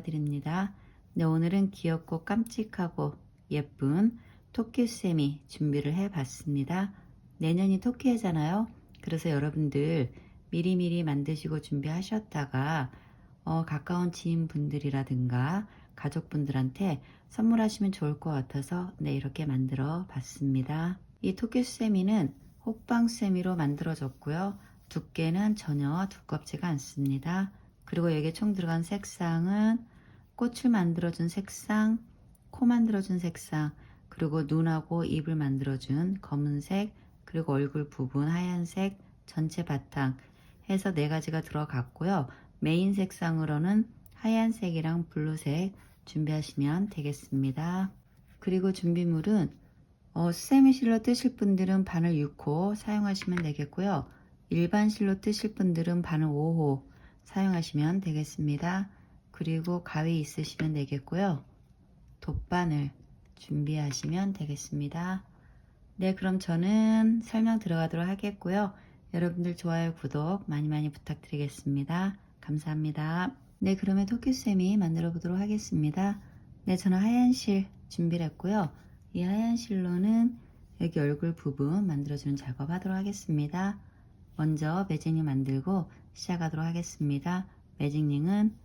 도와드립니다. 네, 오늘은 귀엽고 깜찍하고 예쁜 토끼쌤이 준비를 해봤습니다. 내년이 토끼해잖아요. 그래서 여러분들 미리미리 만드시고 준비하셨다가 가까운 지인분들이라든가 가족분들한테 선물하시면 좋을 것 같아서 네, 이렇게 만들어 봤습니다. 이 토끼쌤이는 호빵쌤이로 만들어졌고요. 두께는 전혀 두껍지가 않습니다. 그리고 여기에 총 들어간 색상은 꽃을 만들어준 색상, 코 만들어준 색상, 그리고 눈하고 입을 만들어준 검은색, 그리고 얼굴 부분 하얀색, 전체 바탕 해서 4가지가 들어갔고요. 메인 색상으로는 하얀색이랑 블루색 준비하시면 되겠습니다. 그리고 준비물은 수세미 실로 뜨실 분들은 바늘 6호 사용하시면 되겠고요. 일반 실로 뜨실 분들은 바늘 5호 사용하시면 되겠습니다. 그리고 가위 있으시면 되겠고요. 돗바늘 준비하시면 되겠습니다. 네, 그럼 저는 설명 들어가도록 하겠고요. 여러분들 좋아요, 구독 많이 부탁드리겠습니다. 감사합니다. 네, 그러면 토끼쌤이 만들어 보도록 하겠습니다. 네, 저는 하얀 실 준비를 했고요. 이 하얀 실로는 여기 얼굴 부분 만들어주는 작업 하도록 하겠습니다. 먼저 매직링 만들고 시작하도록 하겠습니다. 매직링은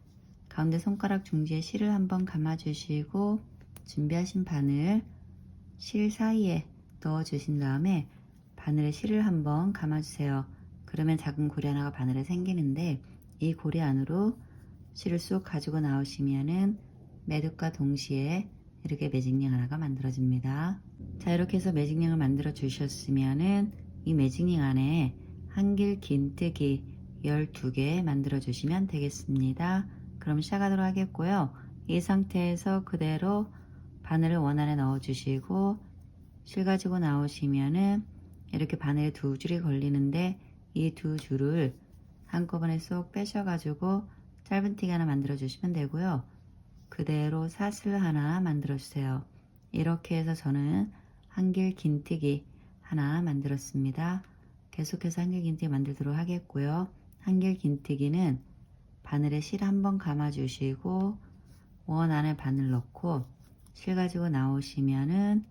가운데 손가락 중지에 실을 한번 감아주시고 준비하신 바늘 실 사이에 넣어 주신 다음에 바늘에 실을 한번 감아주세요. 그러면 작은 고리 하나가 바늘에 생기는데 이 고리 안으로 실을 쑥 가지고 나오시면은 매듭과 동시에 이렇게 매직링 하나가 만들어집니다. 자, 이렇게 해서 매직링을 만들어 주셨으면은 이 매직링 안에 한길 긴뜨기 12개 만들어 주시면 되겠습니다. 그럼 시작하도록 하겠고요. 이 상태에서 그대로 바늘을 원 안에 넣어 주시고 실 가지고 나오시면은 이렇게 바늘에 2줄이 걸리는데 이 2줄을 한꺼번에 쏙 빼셔 가지고 짧은뜨기 하나 만들어 주시면 되고요. 그대로 사슬 하나 만들어 주세요. 이렇게 해서 저는 한길 긴뜨기 하나 만들었습니다. 계속해서 한길 긴뜨기 만들도록 하겠고요. 한길 긴뜨기는 바늘에 실 한번 감아 주시고 원 안에 바늘 넣고 실 가지고 나오시면은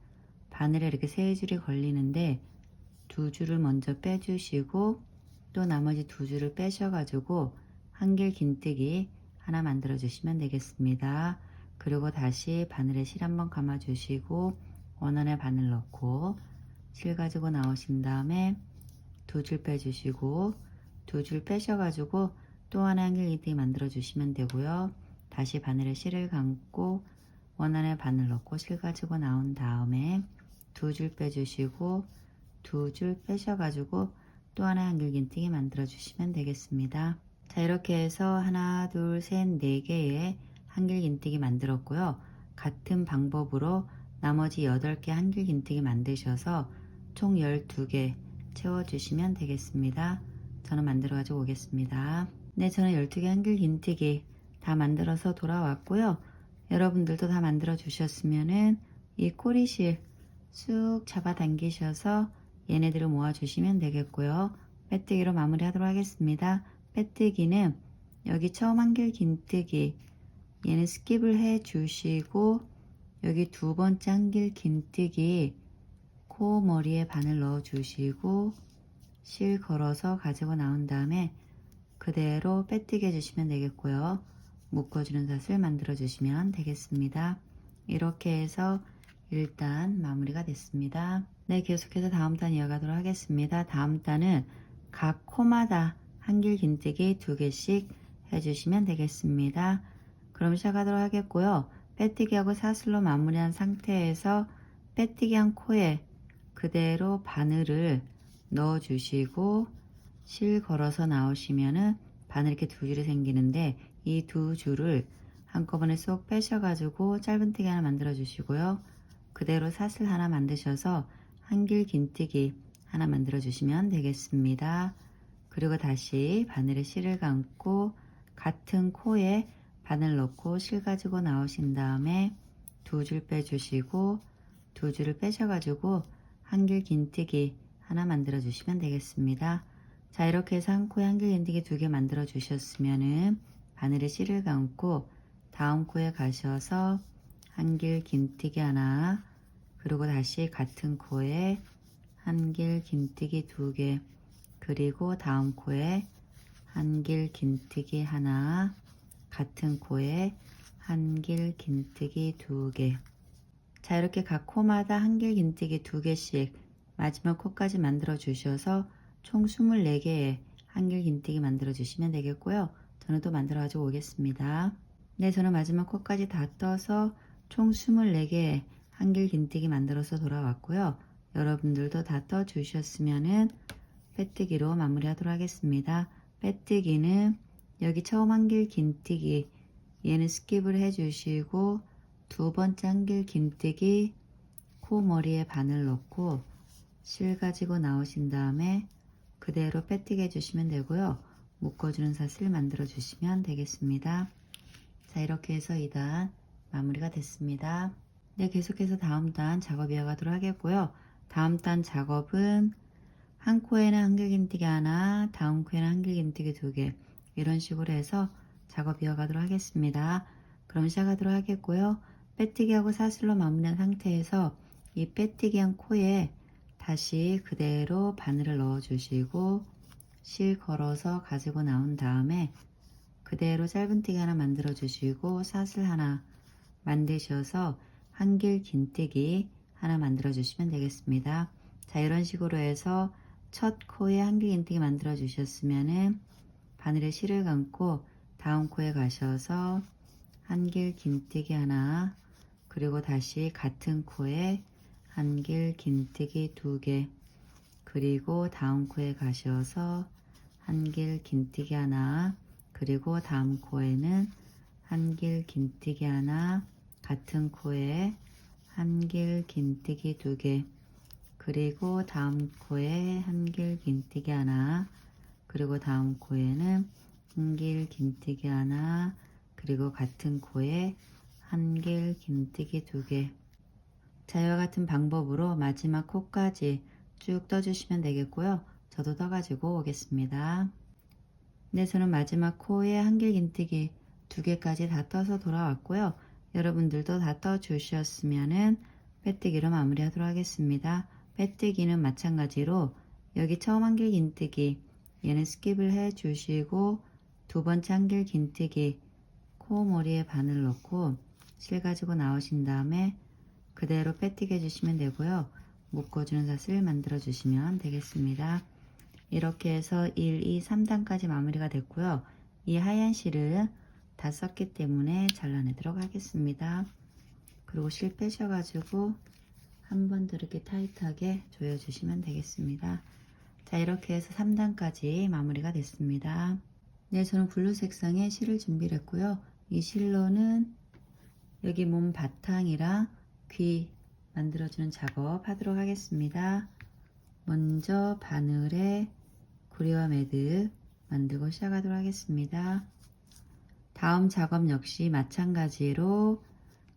바늘에 이렇게 3줄이 걸리는데 2줄을 먼저 빼주시고 또 나머지 2줄을 빼셔 가지고 한길 긴뜨기 하나 만들어 주시면 되겠습니다. 그리고 다시 바늘에 실 한번 감아 주시고 원안에 바늘 넣고 실 가지고 나오신 다음에 2줄 빼주시고 2줄 빼셔 가지고 또 하나 한길 긴뜨기 만들어 주시면 되고요. 다시 바늘에 실을 감고 원안에 바늘 넣고 실 가지고 나온 다음에 2줄 빼주시고 2줄 빼셔 가지고 또 하나 한길 긴뜨기 만들어 주시면 되겠습니다. 자, 이렇게 해서 하나 둘 셋 4개의 한길 긴뜨기 만들었고요. 같은 방법으로 나머지 8개 한길 긴뜨기 만드셔서 총 12개 채워주시면 되겠습니다. 저는 만들어 가지고 오겠습니다. 네, 저는 12개 한길 긴뜨기 다 만들어서 돌아왔고요. 여러분들도 다 만들어 주셨으면은 이 꼬리실 쑥 잡아 당기셔서 얘네들을 모아 주시면 되겠고요. 빼뜨기로 마무리 하도록 하겠습니다. 빼뜨기는 여기 처음 한길 긴뜨기 얘는 스킵을 해 주시고 여기 2번째 한길 긴뜨기 코 머리에 바늘 넣어 주시고 실 걸어서 가지고 나온 다음에 그대로 빼뜨기 해주시면 되겠고요. 묶어주는 사슬 만들어 주시면 되겠습니다. 이렇게 해서 일단 마무리가 됐습니다. 네, 계속해서 다음 단 이어가도록 하겠습니다. 다음 단은 각 코마다 한길 긴뜨기 2개씩 해주시면 되겠습니다. 그럼 시작하도록 하겠고요. 빼뜨기하고 사슬로 마무리한 상태에서 빼뜨기한 코에 그대로 바늘을 넣어 주시고 실 걸어서 나오시면은 바늘 이렇게 2줄이 생기는데 이 2줄을 한꺼번에 쏙 빼셔 가지고 짧은뜨기 하나 만들어 주시고요. 그대로 사슬 하나 만드셔서 한길 긴뜨기 하나 만들어 주시면 되겠습니다. 그리고 다시 바늘에 실을 감고 같은 코에 바늘 넣고 실 가지고 나오신 다음에 2줄 빼주시고 2줄을 빼셔 가지고 한길 긴뜨기 하나 만들어 주시면 되겠습니다. 자, 이렇게 해서 한 코에 한길 긴뜨기 2개 만들어 주셨으면은 바늘에 실을 감고 다음 코에 가셔서 한길 긴뜨기 하나, 그리고 다시 같은 코에 한길 긴뜨기 2개, 그리고 다음 코에 한길 긴뜨기 하나, 같은 코에 한길 긴뜨기 2개. 자, 이렇게 각 코마다 한길 긴뜨기 2개씩 마지막 코까지 만들어 주셔서 총 24개의 한길 긴뜨기 만들어 주시면 되겠고요. 저는 또 만들어 가지고 오겠습니다. 네, 저는 마지막 코까지 다 떠서 총 24개의 한길 긴뜨기 만들어서 돌아왔고요. 여러분들도 다 떠 주셨으면은 빼뜨기로 마무리하도록 하겠습니다. 빼뜨기는 여기 처음 한길 긴뜨기 얘는 스킵을 해주시고, 두 번째 한길 긴뜨기 코 머리에 바늘 넣고 실 가지고 나오신 다음에 그대로 빼뜨기 해주시면 되고요. 묶어주는 사슬 만들어 주시면 되겠습니다. 자, 이렇게 해서 2단 마무리가 됐습니다. 네, 계속해서 다음 단 작업 이어가도록 하겠고요. 다음 단 작업은 한 코에는 한길 긴뜨기 하나, 다음 코에는 한길 긴뜨기 2개, 이런 식으로 해서 작업 이어가도록 하겠습니다. 그럼 시작하도록 하겠고요. 빼뜨기하고 사슬로 마무리한 상태에서 이 빼뜨기한 코에 다시 그대로 바늘을 넣어 주시고 실 걸어서 가지고 나온 다음에 그대로 짧은뜨기 하나 만들어 주시고 사슬 하나 만드셔서 한길 긴뜨기 하나 만들어 주시면 되겠습니다. 자, 이런 식으로 해서 첫 코에 한길 긴뜨기 만들어 주셨으면은 바늘에 실을 감고 다음 코에 가셔서 한길 긴뜨기 하나, 그리고 다시 같은 코에 한길 긴뜨기 2개, 그리고 다음 코에 가셔서 한길 긴뜨기 하나, 그리고 다음 코에는 한길 긴뜨기 하나, 같은 코에 한길 긴뜨기 2개, 그리고 다음 코에 한길 긴뜨기 하나, 그리고 다음 코에는 한길 긴뜨기 하나, 그리고 같은 코에 한길 긴뜨기 2개. 자, 이와 같은 방법으로 마지막 코까지 쭉 떠주시면 되겠고요. 저도 떠가지고 오겠습니다. 네, 저는 마지막 코에 한길 긴뜨기 2개까지 다 떠서 돌아왔고요. 여러분들도 다 떠주셨으면은 빼뜨기로 마무리하도록 하겠습니다. 빼뜨기는 마찬가지로 여기 처음 한길 긴뜨기 얘는 스킵을 해 주시고 두 번째 한길 긴뜨기 코머리에 바늘 넣고 실 가지고 나오신 다음에 그대로 빼뜨기 해주시면 되고요. 묶어주는 사슬 만들어 주시면 되겠습니다. 이렇게 해서 1, 2, 3단까지 마무리가 됐고요. 이 하얀 실을 다 썼기 때문에 잘라내도록 하겠습니다. 그리고 실 빼셔가지고 한 번 더 이렇게 타이트하게 조여주시면 되겠습니다. 자, 이렇게 해서 3단까지 마무리가 됐습니다. 네, 저는 블루 색상의 실을 준비를 했고요. 이 실로는 여기 몸 바탕이랑 귀 만들어주는 작업 하도록 하겠습니다. 먼저 바늘에 구리와 매듭 만들고 시작하도록 하겠습니다. 다음 작업 역시 마찬가지로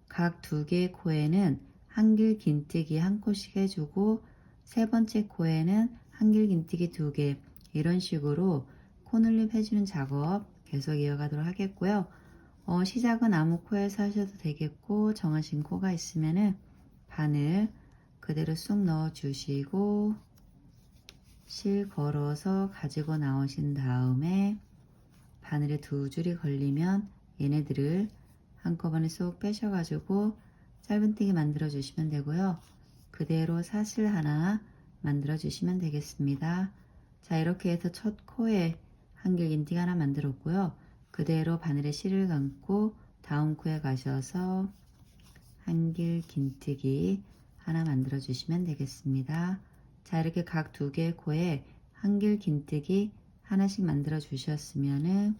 각 2개의 코에는 한길 긴뜨기 한 코씩 해주고 세 번째 코에는 한길 긴뜨기 2개, 이런 식으로 코늘립 해주는 작업 계속 이어가도록 하겠고요. 시작은 아무 코에서 하셔도 되겠고 정하신 코가 있으면은 바늘 그대로 쑥 넣어 주시고 실 걸어서 가지고 나오신 다음에 바늘에 2줄이 걸리면 얘네들을 한꺼번에 쏙 빼셔가지고 짧은뜨기 만들어 주시면 되고요. 그대로 사슬 하나 만들어 주시면 되겠습니다. 자, 이렇게 해서 첫 코에 한길 긴뜨기 하나 만들었고요. 그대로 바늘에 실을 감고 다음 코에 가셔서 한길 긴뜨기 하나 만들어 주시면 되겠습니다. 자, 이렇게 각 2개의 코에 한길 긴뜨기 하나씩 만들어 주셨으면은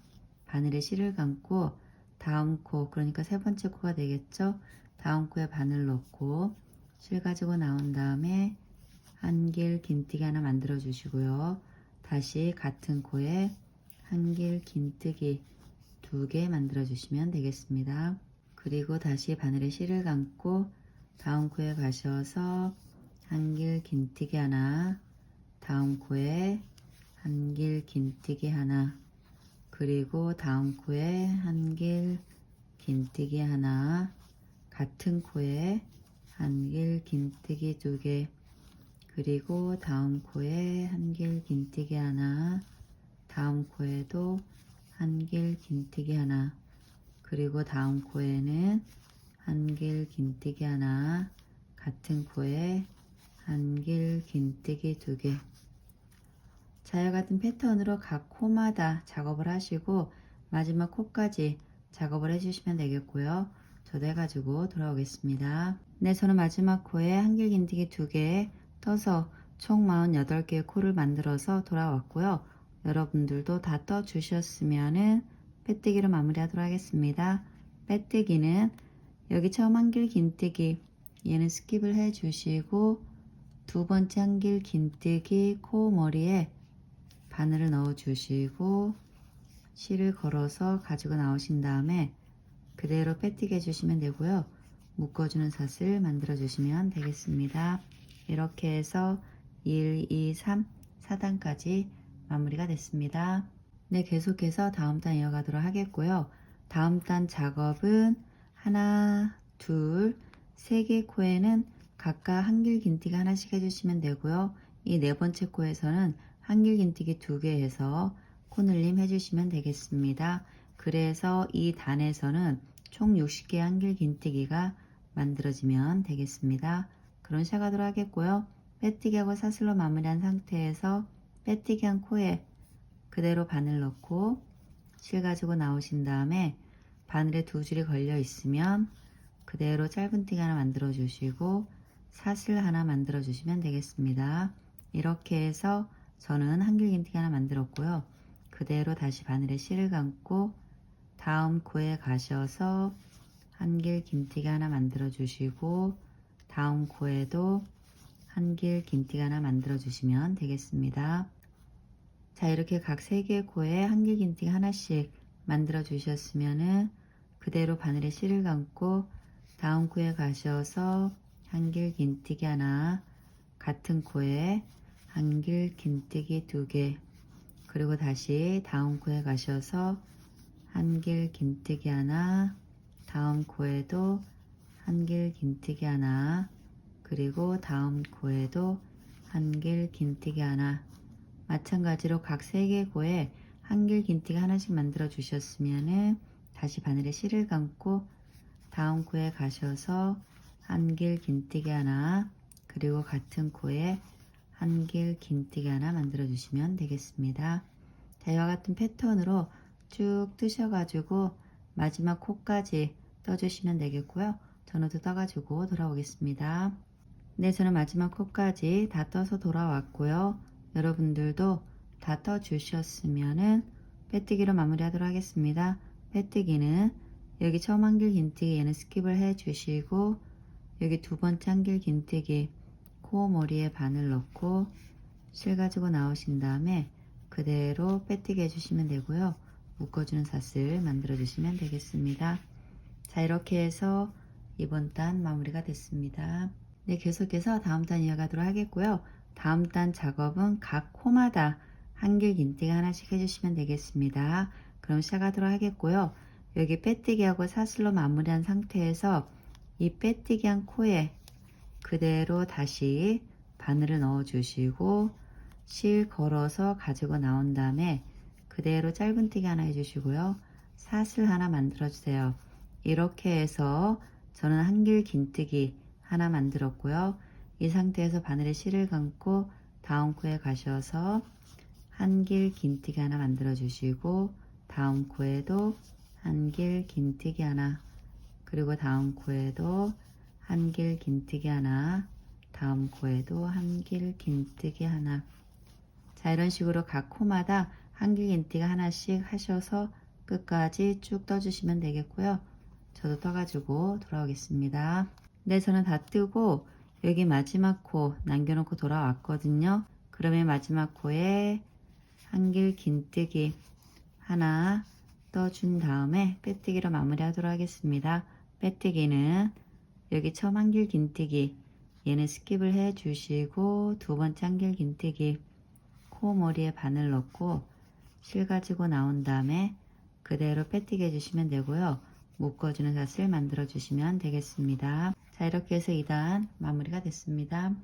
바늘에 실을 감고 다음 코, 그러니까 세 번째 코가 되겠죠. 다음 코에 바늘 넣고 실 가지고 나온 다음에 한길 긴뜨기 하나 만들어 주시고요. 다시 같은 코에 한길 긴뜨기 2개 만들어 주시면 되겠습니다. 그리고 다시 바늘에 실을 감고 다음 코에 가셔서 한길 긴뜨기 하나, 다음 코에 한길 긴뜨기 하나, 그리고 다음 코에 한길 긴뜨기 하나, 같은 코에 한길 긴뜨기 2개, 그리고 다음 코에 한길 긴뜨기 하나, 다음 코에도 한길 긴뜨기 하나, 그리고 다음 코에는 한길 긴뜨기 하나, 같은 코에 한길 긴뜨기 2개. 자, 이와 같은 패턴으로 각 코마다 작업을 하시고 마지막 코까지 작업을 해주시면 되겠고요. 저도 해가지고 돌아오겠습니다. 네, 저는 마지막 코에 한길 긴뜨기 2개 떠서 총 48개의 코를 만들어서 돌아왔고요. 여러분들도 다 떠 주셨으면은 빼뜨기로 마무리하도록 하겠습니다. 빼뜨기는 여기 처음 한길 긴뜨기 얘는 스킵을 해 주시고 두 번째 한길 긴뜨기 코 머리에 바늘을 넣어 주시고 실을 걸어서 가지고 나오신 다음에 그대로 빼뜨기 해주시면 되고요. 묶어주는 사슬 만들어 주시면 되겠습니다. 이렇게 해서 1, 2, 3, 4단까지 마무리가 됐습니다. 네, 계속해서 다음 단 이어가도록 하겠고요. 다음 단 작업은 하나, 둘, 세 개 코에는 각각 한길 긴뜨기 하나씩 해주시면 되고요. 이 네 번째 코에서는 한길 긴뜨기 2개 해서 코늘림 해주시면 되겠습니다. 그래서 이 단에서는 총 60개의 한길 긴뜨기가 만들어지면 되겠습니다. 그런 시작하도록 하겠고요. 빼뜨기하고 사슬로 마무리한 상태에서 빼뜨기한 코에 그대로 바늘 넣고 실 가지고 나오신 다음에 바늘에 2줄이 걸려 있으면 그대로 짧은뜨기 하나 만들어 주시고 사슬 하나 만들어 주시면 되겠습니다. 이렇게 해서 저는 한길 긴뜨기 하나 만들었고요. 그대로 다시 바늘에 실을 감고 다음 코에 가셔서 한길 긴뜨기 하나 만들어 주시고 다음 코에도 한길 긴뜨기 하나 만들어 주시면 되겠습니다. 자, 이렇게 각 3개의 코에 한길 긴뜨기 하나씩 만들어 주셨으면은 그대로 바늘에 실을 감고 다음 코에 가셔서 한길 긴뜨기 하나, 같은 코에 한길 긴뜨기 2개, 그리고 다시 다음 코에 가셔서 한길 긴뜨기 하나, 다음 코에도 한길 긴뜨기 하나, 그리고 다음 코에도 한길 긴뜨기 하나. 마찬가지로 각 3개 코에 한길 긴뜨기 하나씩 만들어 주셨으면은 다시 바늘에 실을 감고 다음 코에 가셔서 한길 긴뜨기 하나, 그리고 같은 코에 한길 긴뜨기 하나 만들어 주시면 되겠습니다. 자, 이와 같은 패턴으로 쭉 뜨셔가지고 마지막 코까지 떠주시면 되겠고요. 저는 또 떠가지고 돌아오겠습니다. 네, 저는 마지막 코까지 다 떠서 돌아왔고요. 여러분들도 다 떠 주셨으면은 빼뜨기로 마무리하도록 하겠습니다. 빼뜨기는 여기 처음 한길 긴뜨기 얘는 스킵을 해 주시고 여기 두 번째 한길 긴뜨기 코 머리에 바늘 넣고 실 가지고 나오신 다음에 그대로 빼뜨기 해주시면 되고요. 묶어주는 사슬 만들어 주시면 되겠습니다. 자, 이렇게 해서 이번 단 마무리가 됐습니다. 네, 계속해서 다음 단 이어가도록 하겠고요. 다음 단 작업은 각 코마다 한길 긴뜨기 하나씩 해주시면 되겠습니다. 그럼 시작하도록 하겠고요. 여기 빼뜨기하고 사슬로 마무리한 상태에서 이 빼뜨기한 코에 그대로 다시 바늘을 넣어 주시고 실 걸어서 가지고 나온 다음에 그대로 짧은뜨기 하나 해주시고요. 사슬 하나 만들어 주세요. 이렇게 해서 저는 한길 긴뜨기 하나 만들었고요. 이 상태에서 바늘에 실을 감고 다음 코에 가셔서 한길 긴뜨기 하나 만들어 주시고 다음 코에도 한길 긴뜨기 하나, 그리고 다음 코에도 한길 긴뜨기 하나, 다음 코에도 한길 긴뜨기 하나. 자, 이런 식으로 각 코마다 한길 긴뜨기 하나씩 하셔서 끝까지 쭉 떠주시면 되겠고요. 저도 떠가지고 돌아오겠습니다. 네, 저는 다 뜨고 여기 마지막 코 남겨놓고 돌아왔거든요. 그러면 마지막 코에 한길 긴뜨기 하나 떠준 다음에 빼뜨기로 마무리하도록 하겠습니다. 빼뜨기는 여기 처음 한길 긴뜨기 얘는 스킵을 해 주시고 두 번째 한길 긴뜨기 코 머리에 바늘 넣고 실 가지고 나온 다음에 그대로 빼뜨기 해주시면 되고요. 묶어주는 샷을 만들어 주시면 되겠습니다. 자, 이렇게 해서 2단 마무리가 됐습니다.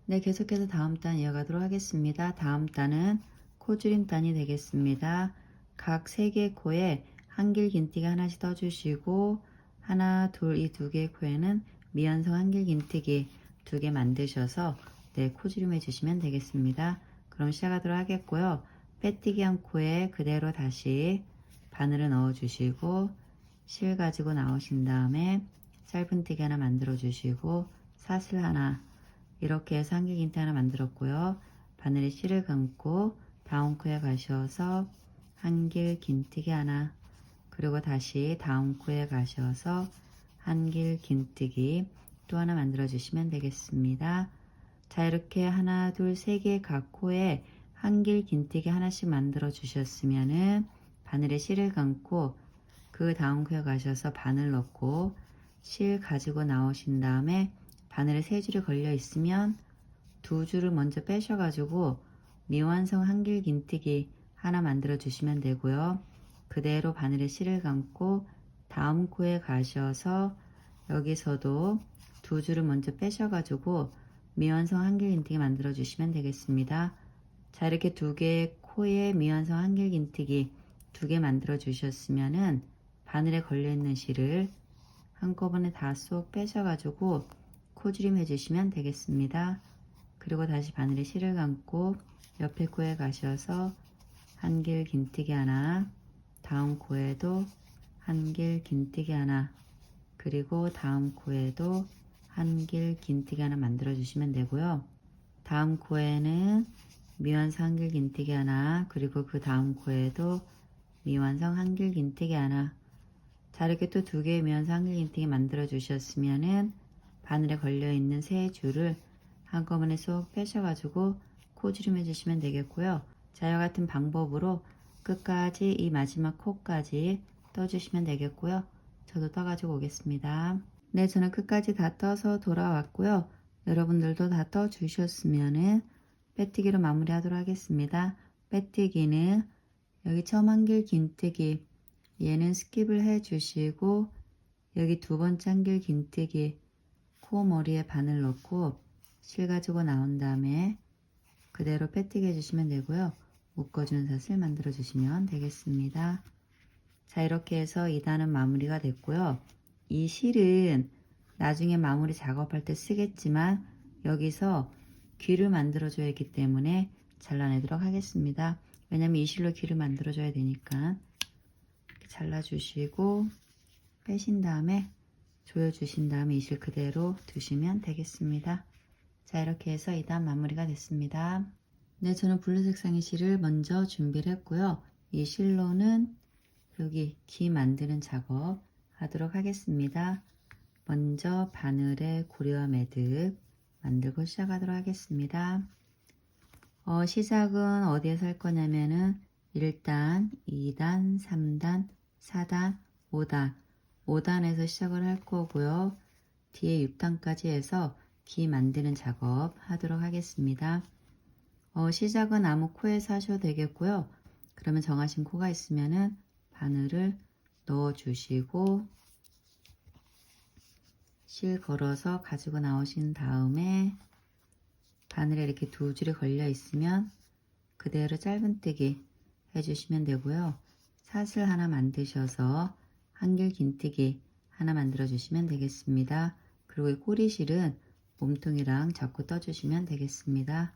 네, 계속해서 다음 단 이어가도록 하겠습니다. 다음 단은 코줄임 단이 되겠습니다. 각 3개 코에 한길 긴뜨기 하나씩 떠주시고 하나, 둘, 이 2개의 코에는 미완성 한길 긴뜨기 2개 만드셔서 네, 코줄임 해주시면 되겠습니다. 그럼 시작하도록 하겠고요. 빼뜨기 한 코에 그대로 다시 바늘을 넣어주시고 실 가지고 나오신 다음에 짧은뜨기 하나 만들어 주시고 사슬 하나 이렇게 해서 한길 긴뜨기 하나 만들었고요. 바늘에 실을 감고 다음 코에 가셔서 한길 긴뜨기 하나 그리고 다시 다음 코에 가셔서 한길 긴뜨기 또 하나 만들어 주시면 되겠습니다. 자, 이렇게 하나, 둘, 세 개 각 코에 한길 긴뜨기 하나씩 만들어 주셨으면은 바늘에 실을 감고 그 다음 코에 가셔서 바늘 넣고 실 가지고 나오신 다음에 바늘에 3줄이 걸려 있으면 2줄을 먼저 빼셔 가지고 미완성 한길 긴뜨기 하나 만들어 주시면 되고요. 그대로 바늘에 실을 감고 다음 코에 가셔서 여기서도 2줄을 먼저 빼셔 가지고 미완성 한길 긴뜨기 만들어 주시면 되겠습니다. 자, 이렇게 2개의 코에 미완성 한길 긴뜨기 2개 만들어 주셨으면은 바늘에 걸려 있는 실을 한꺼번에 다 쏙 빼셔 가지고 코줄임 해주시면 되겠습니다. 그리고 다시 바늘에 실을 감고 옆에 코에 가셔서 한길 긴뜨기 하나, 다음 코에도 한길 긴뜨기 하나, 그리고 다음 코에도 한길 긴뜨기 하나 만들어 주시면 되고요. 다음 코에는 미완성 한길 긴뜨기 하나, 그리고 그 다음 코에도 미완성 한길 긴뜨기 하나. 자, 이렇게 또 2개의 미완성 한길 긴뜨기 만들어 주셨으면은 바늘에 걸려 있는 3줄을 한꺼번에 쏙 빼셔 가지고 코줄임 해주시면 되겠고요. 자, 이와 같은 방법으로 끝까지 이 마지막 코까지 떠주시면 되겠고요. 저도 떠가지고 오겠습니다. 네, 저는 끝까지 다 떠서 돌아왔고요. 여러분들도 다 떠 주셨으면은 빼뜨기로 마무리 하도록 하겠습니다. 빼뜨기는 여기 처음 한길 긴뜨기 얘는 스킵을 해 주시고 여기 2번째 한길 긴뜨기 코 머리에 바늘 넣고 실 가지고 나온 다음에 그대로 빼뜨기 해주시면 되고요. 묶어주는 샷을 만들어 주시면 되겠습니다. 자, 이렇게 해서 2단은 마무리가 됐고요. 이 실은 나중에 마무리 작업할 때 쓰겠지만 여기서 귀를 만들어 줘야 하기 때문에 잘라내도록 하겠습니다. 왜냐면 이 실로 귀를 만들어 줘야 되니까 이렇게 잘라주시고 빼신 다음에 조여주신 다음에 이 실 그대로 두시면 되겠습니다. 자, 이렇게 해서 2단 마무리가 됐습니다. 네, 저는 블루 색상의 실을 먼저 준비를 했고요. 이 실로는 여기 귀 만드는 작업 하도록 하겠습니다. 먼저 바늘에 고리와 매듭 만들고 시작하도록 하겠습니다. 시작은 어디에서 할 거냐면은 1단, 2단, 3단, 4단, 5단 5단에서 시작을 할 거고요. 뒤에 6단까지 해서 귀 만드는 작업 하도록 하겠습니다. 시작은 아무 코에서 하셔도 되겠고요. 그러면 정하신 코가 있으면은 바늘을 넣어 주시고 실 걸어서 가지고 나오신 다음에 바늘에 이렇게 2줄이 걸려 있으면 그대로 짧은뜨기 해주시면 되고요. 사슬 하나 만드셔서 한길 긴뜨기 하나 만들어 주시면 되겠습니다. 그리고 이 꼬리실은 몸통이랑 잡고 떠주시면 되겠습니다.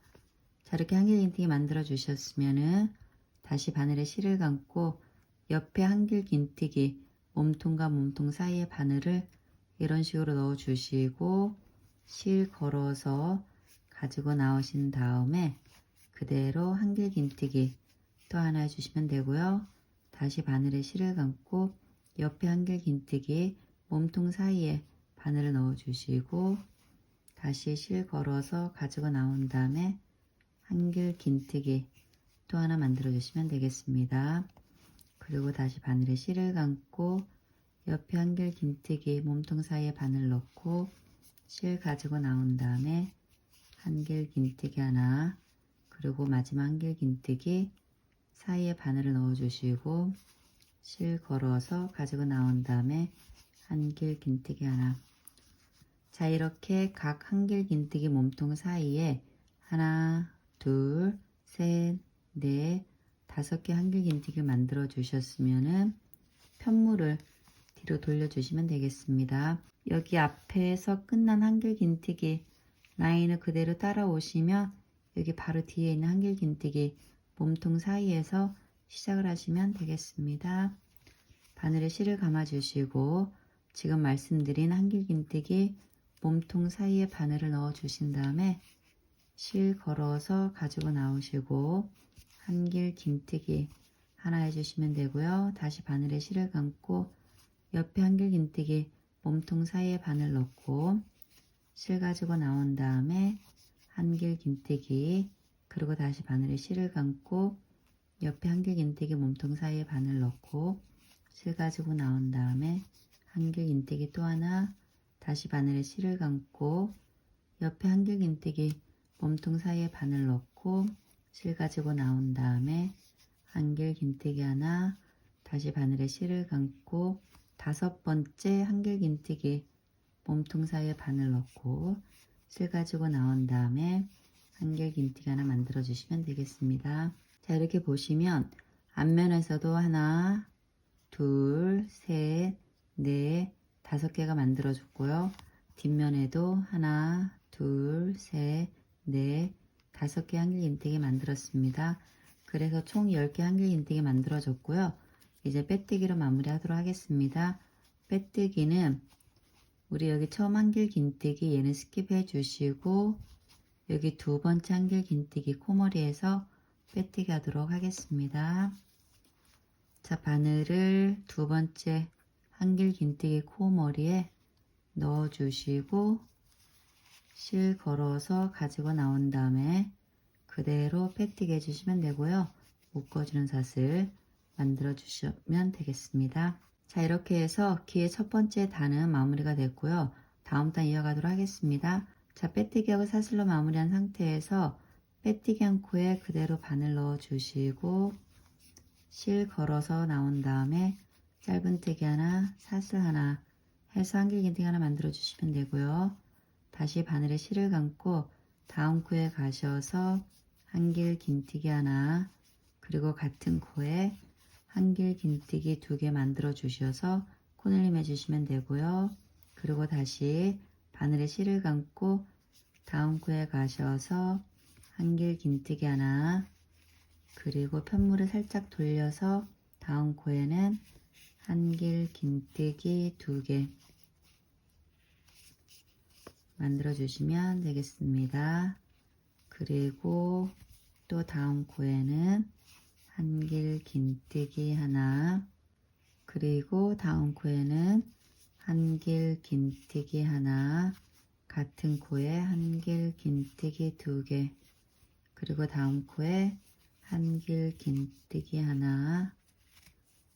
자, 이렇게 한길 긴뜨기 만들어 주셨으면은 다시 바늘에 실을 감고 옆에 한길 긴뜨기 몸통과 몸통 사이에 바늘을 이런 식으로 넣어 주시고 실 걸어서 가지고 나오신 다음에 그대로 한길 긴뜨기 또 하나 해주시면 되고요. 다시 바늘에 실을 감고 옆에 한길 긴뜨기 몸통 사이에 바늘을 넣어 주시고 다시 실 걸어서 가지고 나온 다음에 한길 긴뜨기 또 하나 만들어 주시면 되겠습니다. 그리고 다시 바늘에 실을 감고 옆에 한길 긴뜨기 몸통 사이에 바늘 넣고 실 가지고 나온 다음에 한길 긴뜨기 하나 그리고 마지막 한길 긴뜨기 사이에 바늘을 넣어 주시고 실 걸어서 가지고 나온 다음에 한길 긴뜨기 하나. 자, 이렇게 각 한길 긴뜨기 몸통 사이에 하나, 둘, 셋, 넷, 5개 한길 긴뜨기를 만들어 주셨으면은 편물을 뒤로 돌려주시면 되겠습니다. 여기 앞에서 끝난 한길 긴뜨기 라인을 그대로 따라오시면 여기 바로 뒤에 있는 한길 긴뜨기 몸통 사이에서 시작을 하시면 되겠습니다. 바늘에 실을 감아 주시고 지금 말씀드린 한길 긴뜨기 몸통 사이에 바늘을 넣어 주신 다음에 실 걸어서 가지고 나오시고 한길 긴뜨기 하나 해주시면 되고요. 다시 바늘에 실을 감고 옆에 한길 긴뜨기 몸통 사이에 바늘 넣고 실 가지고 나온 다음에 한길 긴뜨기 그리고 다시 바늘에 실을 감고 옆에 한길 긴뜨기 몸통 사이에 바늘 넣고 실 가지고 나온 다음에 한길 긴뜨기 또 하나 다시 바늘에 실을 감고 옆에 한길 긴뜨기 몸통 사이에 바늘 넣고 실 가지고 나온 다음에 한길 긴뜨기 하나 다시 바늘에 실을 감고 5번째 한길 긴뜨기 몸통 사이에 바늘 넣고 실 가지고 나온 다음에 한길 긴뜨기 하나 만들어 주시면 되겠습니다. 자, 이렇게 보시면 앞면에서도 하나 둘, 셋, 넷, 5개가 만들어졌고요. 뒷면에도 하나, 둘, 셋, 넷, 5개 한길 긴뜨기 만들었습니다. 그래서 총 10개 한길 긴뜨기 만들어졌고요. 이제 빼뜨기로 마무리하도록 하겠습니다. 빼뜨기는 우리 여기 처음 한길 긴뜨기 얘는 스킵해 주시고 여기 2번째 한길 긴뜨기 코머리에서 빼뜨기 하도록 하겠습니다. 자, 바늘을 2번째 한길 긴뜨기 코머리에 넣어 주시고 실 걸어서 가지고 나온 다음에 그대로 빼뜨기 해주시면 되고요. 묶어주는 사슬 만들어 주시면 되겠습니다. 자, 이렇게 해서 기의 첫 번째 단은 마무리가 됐고요. 다음 단 이어가도록 하겠습니다. 자, 빼뜨기하고 사슬로 마무리한 상태에서 빼뜨기 한 코에 그대로 바늘 넣어 주시고 실 걸어서 나온 다음에 짧은뜨기 하나, 사슬 하나 해서 한길 긴뜨기 하나 만들어 주시면 되고요. 다시 바늘에 실을 감고 다음 코에 가셔서 한길 긴뜨기 하나 그리고 같은 코에 한길 긴뜨기 2개 만들어 주셔서 코늘림 해주시면 되고요. 그리고 다시 바늘에 실을 감고 다음 코에 가셔서 한길 긴뜨기 하나 그리고 편물을 살짝 돌려서 다음 코에는 한길 긴뜨기 2개 만들어 주시면 되겠습니다. 그리고 또 다음 코에는 한길 긴뜨기 하나 그리고 다음 코에는 한길 긴뜨기 하나 같은 코에 한길 긴뜨기 2개 그리고 다음 코에 한길 긴뜨기 하나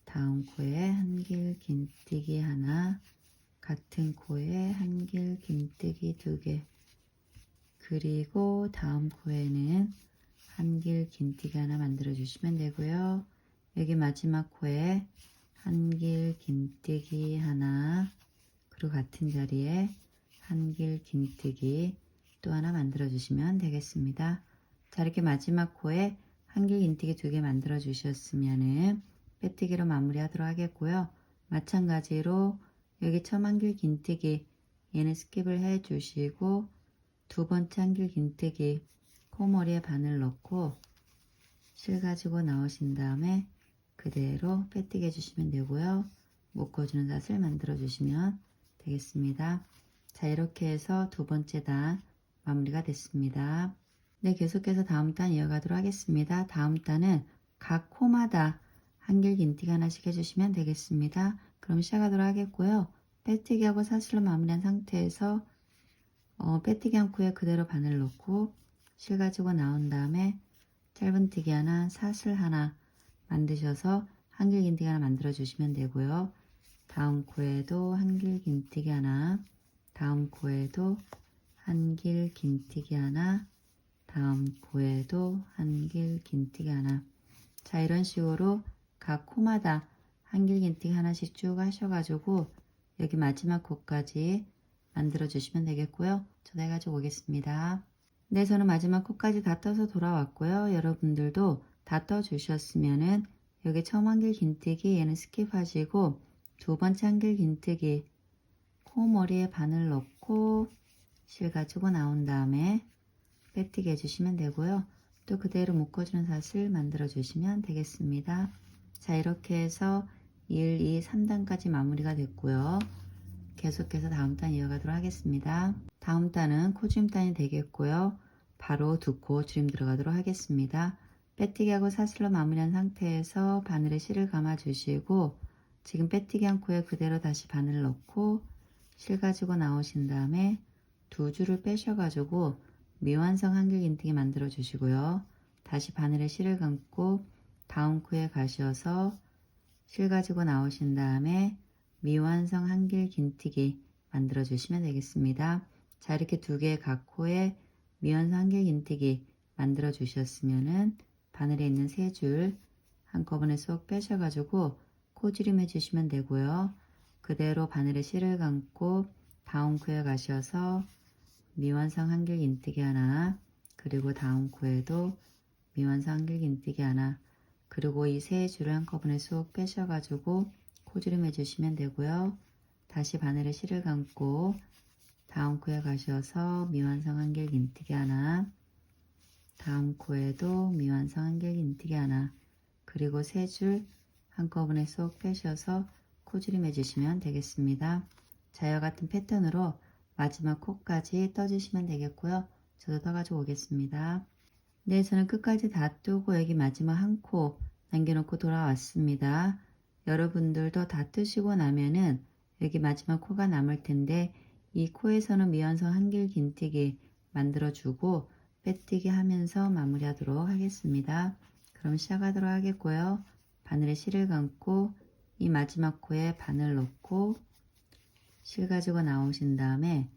다음 코에 한길 긴뜨기 하나 같은 코에 한길 긴뜨기 2개 그리고 다음 코에는 한길 긴뜨기 하나 만들어 주시면 되고요. 여기 마지막 코에 한길 긴뜨기 하나 그리고 같은 자리에 한길 긴뜨기 또 하나 만들어 주시면 되겠습니다. 자, 이렇게 마지막 코에 한길 긴뜨기 2개 만들어 주셨으면은 빼뜨기로 마무리 하도록 하겠고요. 마찬가지로 여기 처음 한길 긴뜨기 얘는 스킵을 해 주시고 2번째 한길 긴뜨기 코머리에 바늘 넣고 실 가지고 나오신 다음에 그대로 빼뜨기 해주시면 되고요. 묶어주는 사슬 만들어 주시면 되겠습니다. 자, 이렇게 해서 2번째 단 마무리가 됐습니다. 네, 계속해서 다음 단 이어가도록 하겠습니다. 다음 단은 각 코마다 한길 긴뜨기 하나씩 해주시면 되겠습니다. 그럼 시작하도록 하겠고요. 빼뜨기하고 사슬로 마무리한 상태에서 빼뜨기 한 코에 그대로 바늘 넣고 실 가지고 나온 다음에 짧은뜨기 하나, 사슬 하나 만드셔서 한길 긴뜨기 하나 만들어 주시면 되고요. 다음 코에도 한길 긴뜨기 하나, 다음 코에도 한길 긴뜨기 하나, 다음 코에도 한길 긴뜨기 하나. 자, 이런 식으로 각 코마다 한길 긴뜨기 하나씩 쭉 하셔가지고 여기 마지막 코까지 만들어 주시면 되겠고요. 저도 해가지고 오겠습니다. 네, 저는 마지막 코까지 다 떠서 돌아왔고요. 여러분들도 다 떠 주셨으면은 여기 처음 한길 긴뜨기 얘는 스킵하시고 두 번째 한길 긴뜨기 코머리에 바늘 넣고 실 가지고 나온 다음에 빼뜨기 해주시면 되고요. 또 그대로 묶어주는 사슬 만들어 주시면 되겠습니다. 자, 이렇게 해서 1, 2, 3단까지 마무리가 됐고요. 계속해서 다음 단 이어가도록 하겠습니다. 다음 단은 코주임단이 되겠고요. 바로 두 코 주임 들어가도록 하겠습니다. 빼뜨기하고 사슬로 마무리한 상태에서 바늘에 실을 감아 주시고 지금 빼뜨기 한 코에 그대로 다시 바늘 넣고 실 가지고 나오신 다음에 두 줄을 빼셔 가지고 미완성 한길 긴뜨기 만들어 주시고요. 다시 바늘에 실을 감고 다음 코에 가셔서 실 가지고 나오신 다음에 미완성 한길 긴뜨기 만들어 주시면 되겠습니다. 자, 이렇게 두 개의 각 코에 미완성 한길 긴뜨기 만들어 주셨으면은 바늘에 있는 세 줄 한꺼번에 쏙 빼셔 가지고 코주림 해주시면 되고요. 그대로 바늘에 실을 감고 다음 코에 가셔서 미완성 한길 긴뜨기 하나, 그리고 다음 코에도 미완성 한길 긴뜨기 하나, 그리고 이 세 줄을 한꺼번에 쏙 빼셔 가지고 코주림 해주시면 되고요. 다시 바늘에 실을 감고 다음 코에 가셔서 미완성 한길 긴뜨기 하나, 다음 코에도 미완성 한길 긴뜨기 하나, 그리고 세 줄 한꺼번에 쏙 빼셔서 코주림 해주시면 되겠습니다. 자, 이와 같은 패턴으로 마지막 코까지 떠주시면 되겠고요. 저도 떠가지고 오겠습니다. 네, 저는 끝까지 다 뜨고 여기 마지막 한 코 남겨놓고 돌아왔습니다. 여러분들도 다 뜨시고 나면은 여기 마지막 코가 남을 텐데 이 코에서는 미완성 한길 긴뜨기 만들어주고 빼뜨기 하면서 마무리하도록 하겠습니다. 그럼 시작하도록 하겠고요. 바늘에 실을 감고 이 마지막 코에 바늘 넣고 실 가지고 나오신 다음에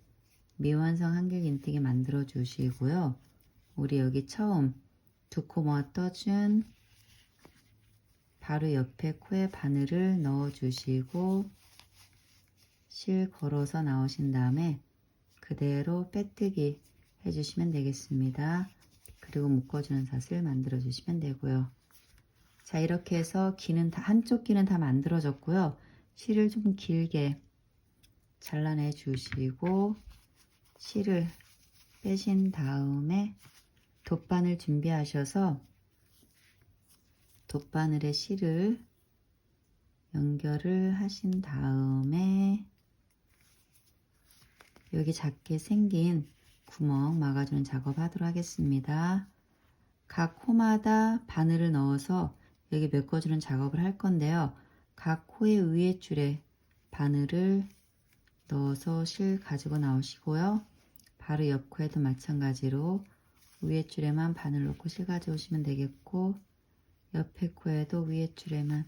미완성 한길 긴뜨기 만들어 주시고요. 우리 여기 처음 두 코 모아 떠준 바로 옆에 코에 바늘을 넣어 주시고 실 걸어서 나오신 다음에 그대로 빼뜨기 해주시면 되겠습니다. 그리고 묶어주는 사슬 만들어 주시면 되고요. 자, 이렇게 해서 귀는 한쪽 귀는 다 만들어졌고요. 실을 좀 길게 잘라내 주시고 실을 빼신 다음에 돗바늘 준비하셔서 돗바늘에 실을 연결을 하신 다음에 여기 작게 생긴 구멍 막아주는 작업 하도록 하겠습니다. 각 코마다 바늘을 넣어서 여기 메꿔주는 작업을 할 건데요. 각 코의 위에 줄에 바늘을 넣어서 실 가지고 나오시고요. 바로 옆 코에도 마찬가지로 위에 줄에만 바늘 넣고 실 가져오시면 되겠고 옆에 코에도 위에 줄에만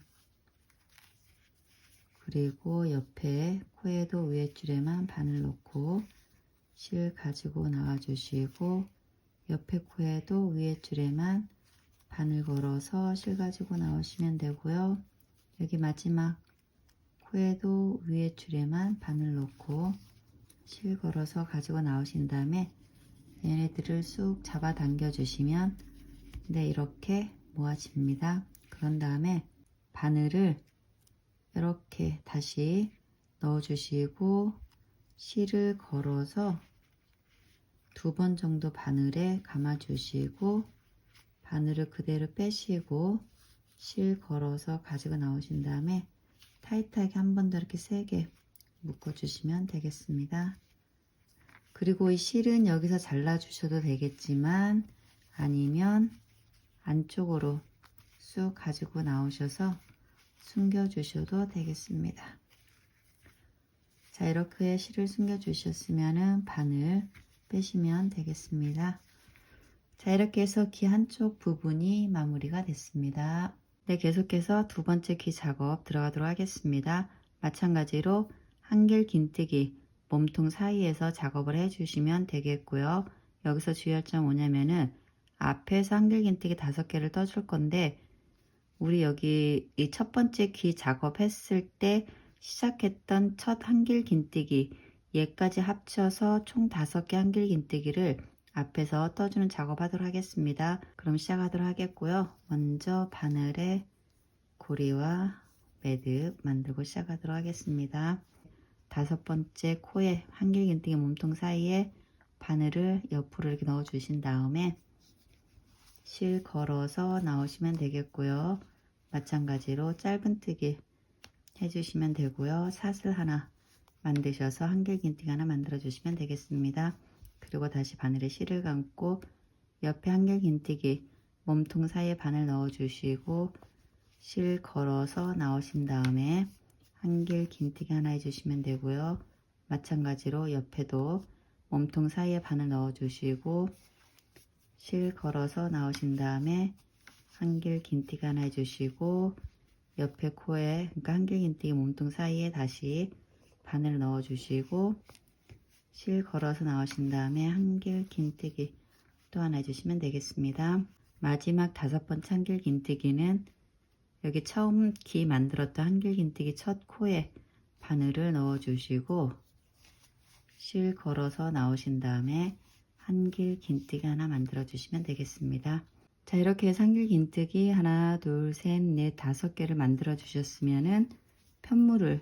그리고 옆에 코에도 위에 줄에만 바늘 넣고 실 가지고 나와 주시고 옆에 코에도 위에 줄에만 바늘 걸어서 실 가지고 나오시면 되고요. 여기 마지막 코에도 위에 줄에만 바늘 넣고 실 걸어서 가지고 나오신 다음에 얘네들을 쑥 잡아 당겨 주시면 네, 이렇게 모아집니다. 그런 다음에 바늘을 이렇게 다시 넣어 주시고 실을 걸어서 두 번 정도 바늘에 감아 주시고 바늘을 그대로 빼시고 실 걸어서 가지고 나오신 다음에 타이트하게 한 번 더 이렇게 세게 묶어 주시면 되겠습니다. 그리고 이 실은 여기서 잘라 주셔도 되겠지만 아니면 안쪽으로 쑥 가지고 나오셔서 숨겨 주셔도 되겠습니다. 자, 이렇게 실을 숨겨 주셨으면 바늘 빼시면 되겠습니다. 자, 이렇게 해서 귀 한쪽 부분이 마무리가 됐습니다. 네, 계속해서 두 번째 귀 작업 들어가도록 하겠습니다. 마찬가지로 한길 긴뜨기 몸통 사이에서 작업을 해주시면 되겠고요. 여기서 주의할 점 뭐냐면은 앞에서 한길 긴뜨기 5개를 떠줄 건데 우리 여기 이 첫 번째 귀 작업했을 때 시작했던 첫 한길 긴뜨기 얘까지 합쳐서 총 5개 한길 긴뜨기를 앞에서 떠주는 작업하도록 하겠습니다. 그럼 시작하도록 하겠고요. 먼저 바늘에 고리와 매듭 만들고 시작하도록 하겠습니다. 5번째 코에 한길 긴뜨기 몸통 사이에 바늘을 옆으로 이렇게 넣어 주신 다음에 실 걸어서 나오시면 되겠고요. 마찬가지로 짧은뜨기 해주시면 되고요. 사슬 하나 만드셔서 한길 긴뜨기 하나 만들어 주시면 되겠습니다. 그리고 다시 바늘에 실을 감고 옆에 한길 긴뜨기 몸통 사이에 바늘 넣어 주시고 실 걸어서 나오신 다음에 한길 긴뜨기 하나 해주시면 되고요. 마찬가지로 옆에도 몸통 사이에 바늘 넣어 주시고 실 걸어서 나오신 다음에 한길 긴뜨기 하나 해주시고 옆에 코에 그러니까 한길 긴뜨기 몸통 사이에 다시 바늘 넣어 주시고 실 걸어서 나오신 다음에 한길 긴뜨기 또 하나 해주시면 되겠습니다. 마지막 5번째 한길 긴뜨기는 여기 처음 기 만들었던 한길 긴뜨기 첫 코에 바늘을 넣어 주시고 실 걸어서 나오신 다음에 한길 긴뜨기 하나 만들어 주시면 되겠습니다. 자, 이렇게 해서 한길 긴뜨기 하나, 둘, 셋, 넷, 5개를 만들어 주셨으면은 편물을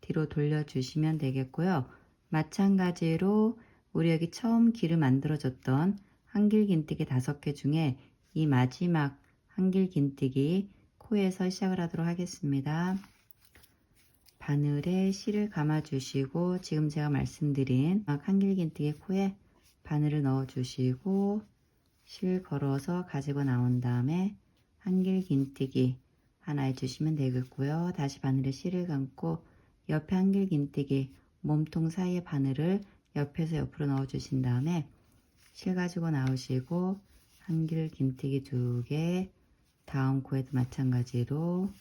뒤로 돌려 주시면 되겠고요. 마찬가지로 우리 여기 처음 길을 만들어 줬던 한길 긴뜨기 5개 중에 이 마지막 한길 긴뜨기 코에서 시작을 하도록 하겠습니다. 바늘에 실을 감아 주시고 지금 제가 말씀드린 한길 긴뜨기 코에 바늘을 넣어 주시고 실 걸어서 가지고 나온 다음에 한길 긴뜨기 하나 해주시면 되겠고요. 다시 바늘에 실을 감고 옆에 한길 긴뜨기 몸통 사이에 바늘을 옆에서 옆으로 넣어 주신 다음에 실 가지고 나오시고 한길 긴뜨기 2개, 다음 코에도 마찬가지로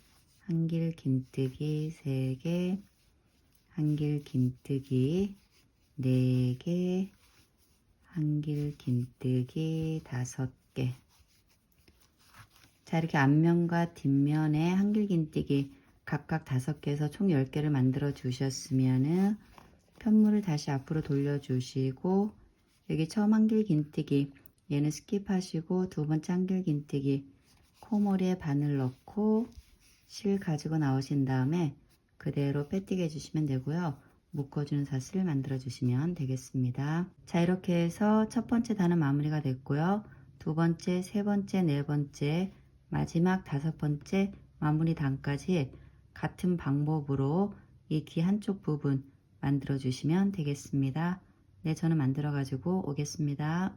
한길 긴뜨기 3개, 한길 긴뜨기 4개, 한길 긴뜨기 5개. 자, 이렇게 앞면과 뒷면에 한길 긴뜨기 각각 5개에서 총 10개를 만들어 주셨으면은 편물을 다시 앞으로 돌려 주시고 여기 처음 한길 긴뜨기 얘는 스킵하시고 2번째 한길 긴뜨기 코머리에 바늘 넣고 실 가지고 나오신 다음에 그대로 빼뜨기 해주시면 되고요. 묶어주는 사슬 만들어 주시면 되겠습니다. 자, 이렇게 해서 첫 번째 단은 마무리가 됐고요. 2번째, 3번째, 4번째, 마지막 5번째 마무리 단까지 같은 방법으로 이 귀 한쪽 부분 만들어 주시면 되겠습니다. 네, 저는 만들어 가지고 오겠습니다.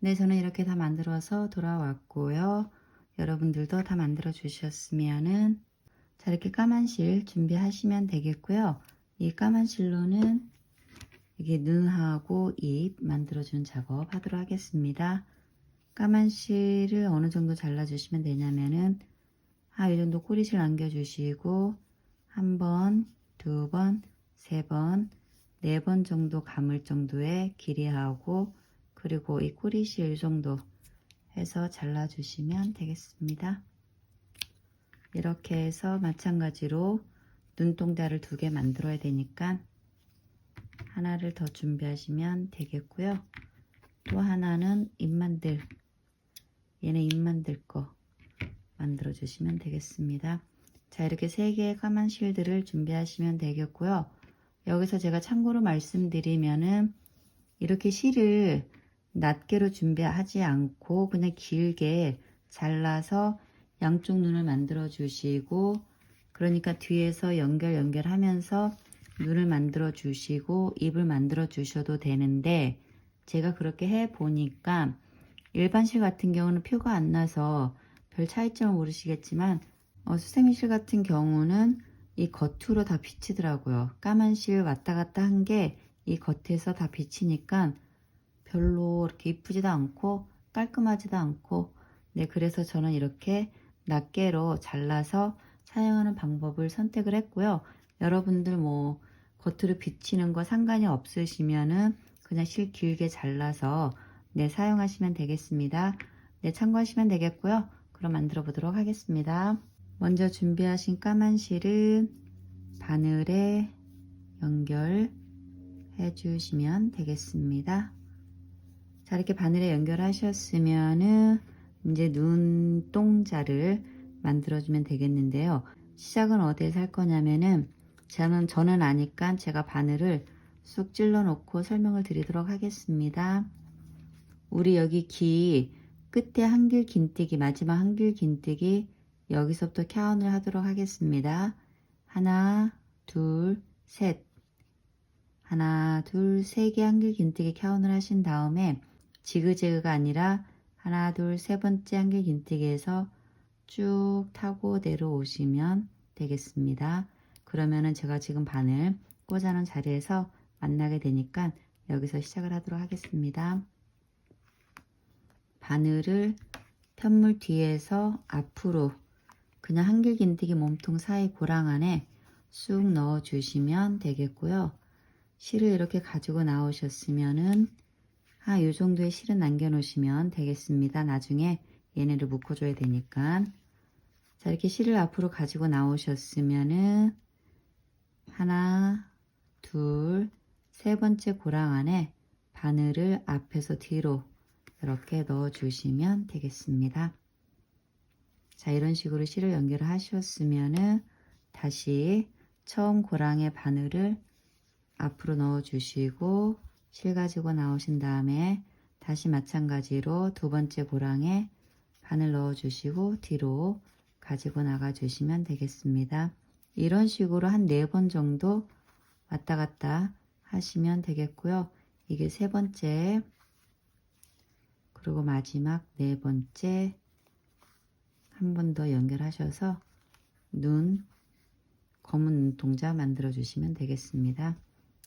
네, 저는 이렇게 다 만들어서 돌아왔고요. 여러분들도 다 만들어 주셨으면은 자, 이렇게 까만 실 준비하시면 되겠고요. 이 까만 실로는 이게 눈하고 입 만들어주는 작업 하도록 하겠습니다. 까만 실을 어느 정도 잘라주시면 되냐면은 이 정도 꼬리실 남겨주시고 1번, 2번, 3번, 4번 정도 감을 정도의 길이하고 그리고 이 꼬리실 정도 해서 잘라주시면 되겠습니다. 이렇게 해서 마찬가지로 눈동자를 2개 만들어야 되니까 하나를 더 준비하시면 되겠고요. 또 하나는 입 만들, 얘는 입 만들 거 만들어 주시면 되겠습니다. 자, 이렇게 3개의 까만 실들을 준비하시면 되겠고요. 여기서 제가 참고로 말씀드리면은 이렇게 실을 낱개로 준비하지 않고 그냥 길게 잘라서 양쪽 눈을 만들어 주시고 그러니까 뒤에서 연결하면서 눈을 만들어 주시고 입을 만들어 주셔도 되는데 제가 그렇게 해 보니까 일반 실 같은 경우는 표가 안 나서 별 차이점을 모르시겠지만 수세미 실 같은 경우는 이 겉으로 다 비치더라고요. 까만 실 왔다 갔다 한 게 이 겉에서 다 비치니까 별로 이렇게 이쁘지도 않고 깔끔하지도 않고 네, 그래서 저는 이렇게 낱개로 잘라서 사용하는 방법을 선택을 했고요. 여러분들 뭐 겉으로 비치는 거 상관이 없으시면은 그냥 실 길게 잘라서 네, 사용하시면 되겠습니다. 네, 참고하시면 되겠고요. 그럼 만들어 보도록 하겠습니다. 먼저 준비하신 까만 실은 바늘에 연결해 주시면 되겠습니다. 자, 이렇게 바늘에 연결하셨으면은 이제 눈동자를 만들어주면 되겠는데요. 시작은 어디에서 할 거냐면은 저는 아니까 제가 바늘을 쑥 찔러 놓고 설명을 드리도록 하겠습니다. 우리 여기 기 끝에 한길 긴뜨기, 마지막 한길 긴뜨기 여기서부터 카운을 하도록 하겠습니다. 하나, 둘, 셋. 하나, 둘, 세 개 한길 긴뜨기 카운을 하신 다음에 지그재그가 아니라 하나, 둘, 세 번째 한길 긴뜨기에서 쭉 타고 내려오시면 되겠습니다. 그러면은 제가 지금 바늘 꽂아놓은 자리에서 만나게 되니까 여기서 시작을 하도록 하겠습니다. 바늘을 편물 뒤에서 앞으로 그냥 한길 긴뜨기 몸통 사이 고랑 안에 쑥 넣어 주시면 되겠고요. 실을 이렇게 가지고 나오셨으면은 이 정도의 실은 남겨 놓으시면 되겠습니다. 나중에 얘네를 묶어 줘야 되니까. 자, 이렇게 실을 앞으로 가지고 나오셨으면은 하나, 둘, 세 번째 고랑 안에 바늘을 앞에서 뒤로 이렇게 넣어 주시면 되겠습니다. 자, 이런 식으로 실을 연결을 하셨으면은 다시 처음 고랑에 바늘을 앞으로 넣어 주시고 실 가지고 나오신 다음에 다시 마찬가지로 두 번째 고랑에 바늘 넣어 주시고 뒤로 가지고 나가 주시면 되겠습니다. 이런 식으로 한 4번 정도 왔다 갔다 하시면 되겠고요. 이게 세 번째, 그리고 마지막 4번째 한 번 더 연결하셔서 검은 눈동자 만들어 주시면 되겠습니다.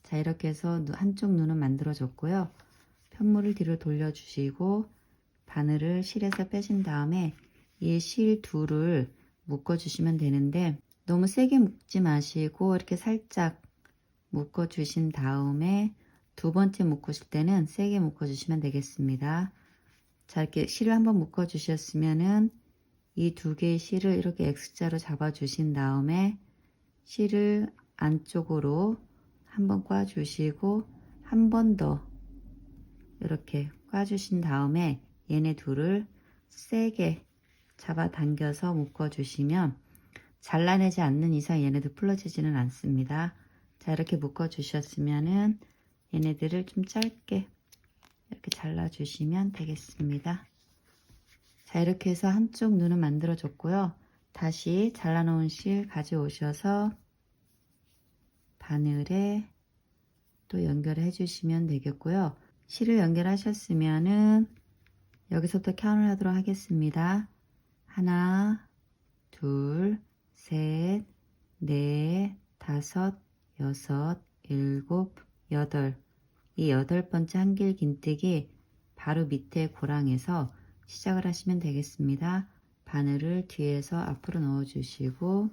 자, 이렇게 해서 한쪽 눈은 만들어졌고요. 편물을 뒤로 돌려주시고 바늘을 실에서 빼신 다음에 이 실 둘을 묶어 주시면 되는데 너무 세게 묶지 마시고 이렇게 살짝 묶어 주신 다음에 두 번째 묶으실 때는 세게 묶어 주시면 되겠습니다. 자, 이렇게 실을 한번 묶어 주셨으면은 이 두 개의 실을 이렇게 X자로 잡아 주신 다음에 실을 안쪽으로 한번 꽈 주시고 한 번 더 이렇게 꽈 주신 다음에 얘네 둘을 세게 잡아 당겨서 묶어 주시면 잘라내지 않는 이상 얘네도 풀어지지는 않습니다. 자, 이렇게 묶어 주셨으면은 얘네들을 좀 짧게 이렇게 잘라 주시면 되겠습니다. 자, 이렇게 해서 한쪽 눈은 만들어 줬고요. 다시 잘라 놓은 실 가져오셔서 바늘에 또 연결해 주시면 되겠고요. 실을 연결하셨으면은 여기서부터 카운을 하도록 하겠습니다. 하나, 둘, 셋, 넷, 다섯, 여섯, 일곱, 여덟. 이 8번째 한길 긴뜨기 바로 밑에 고랑에서 시작을 하시면 되겠습니다. 바늘을 뒤에서 앞으로 넣어 주시고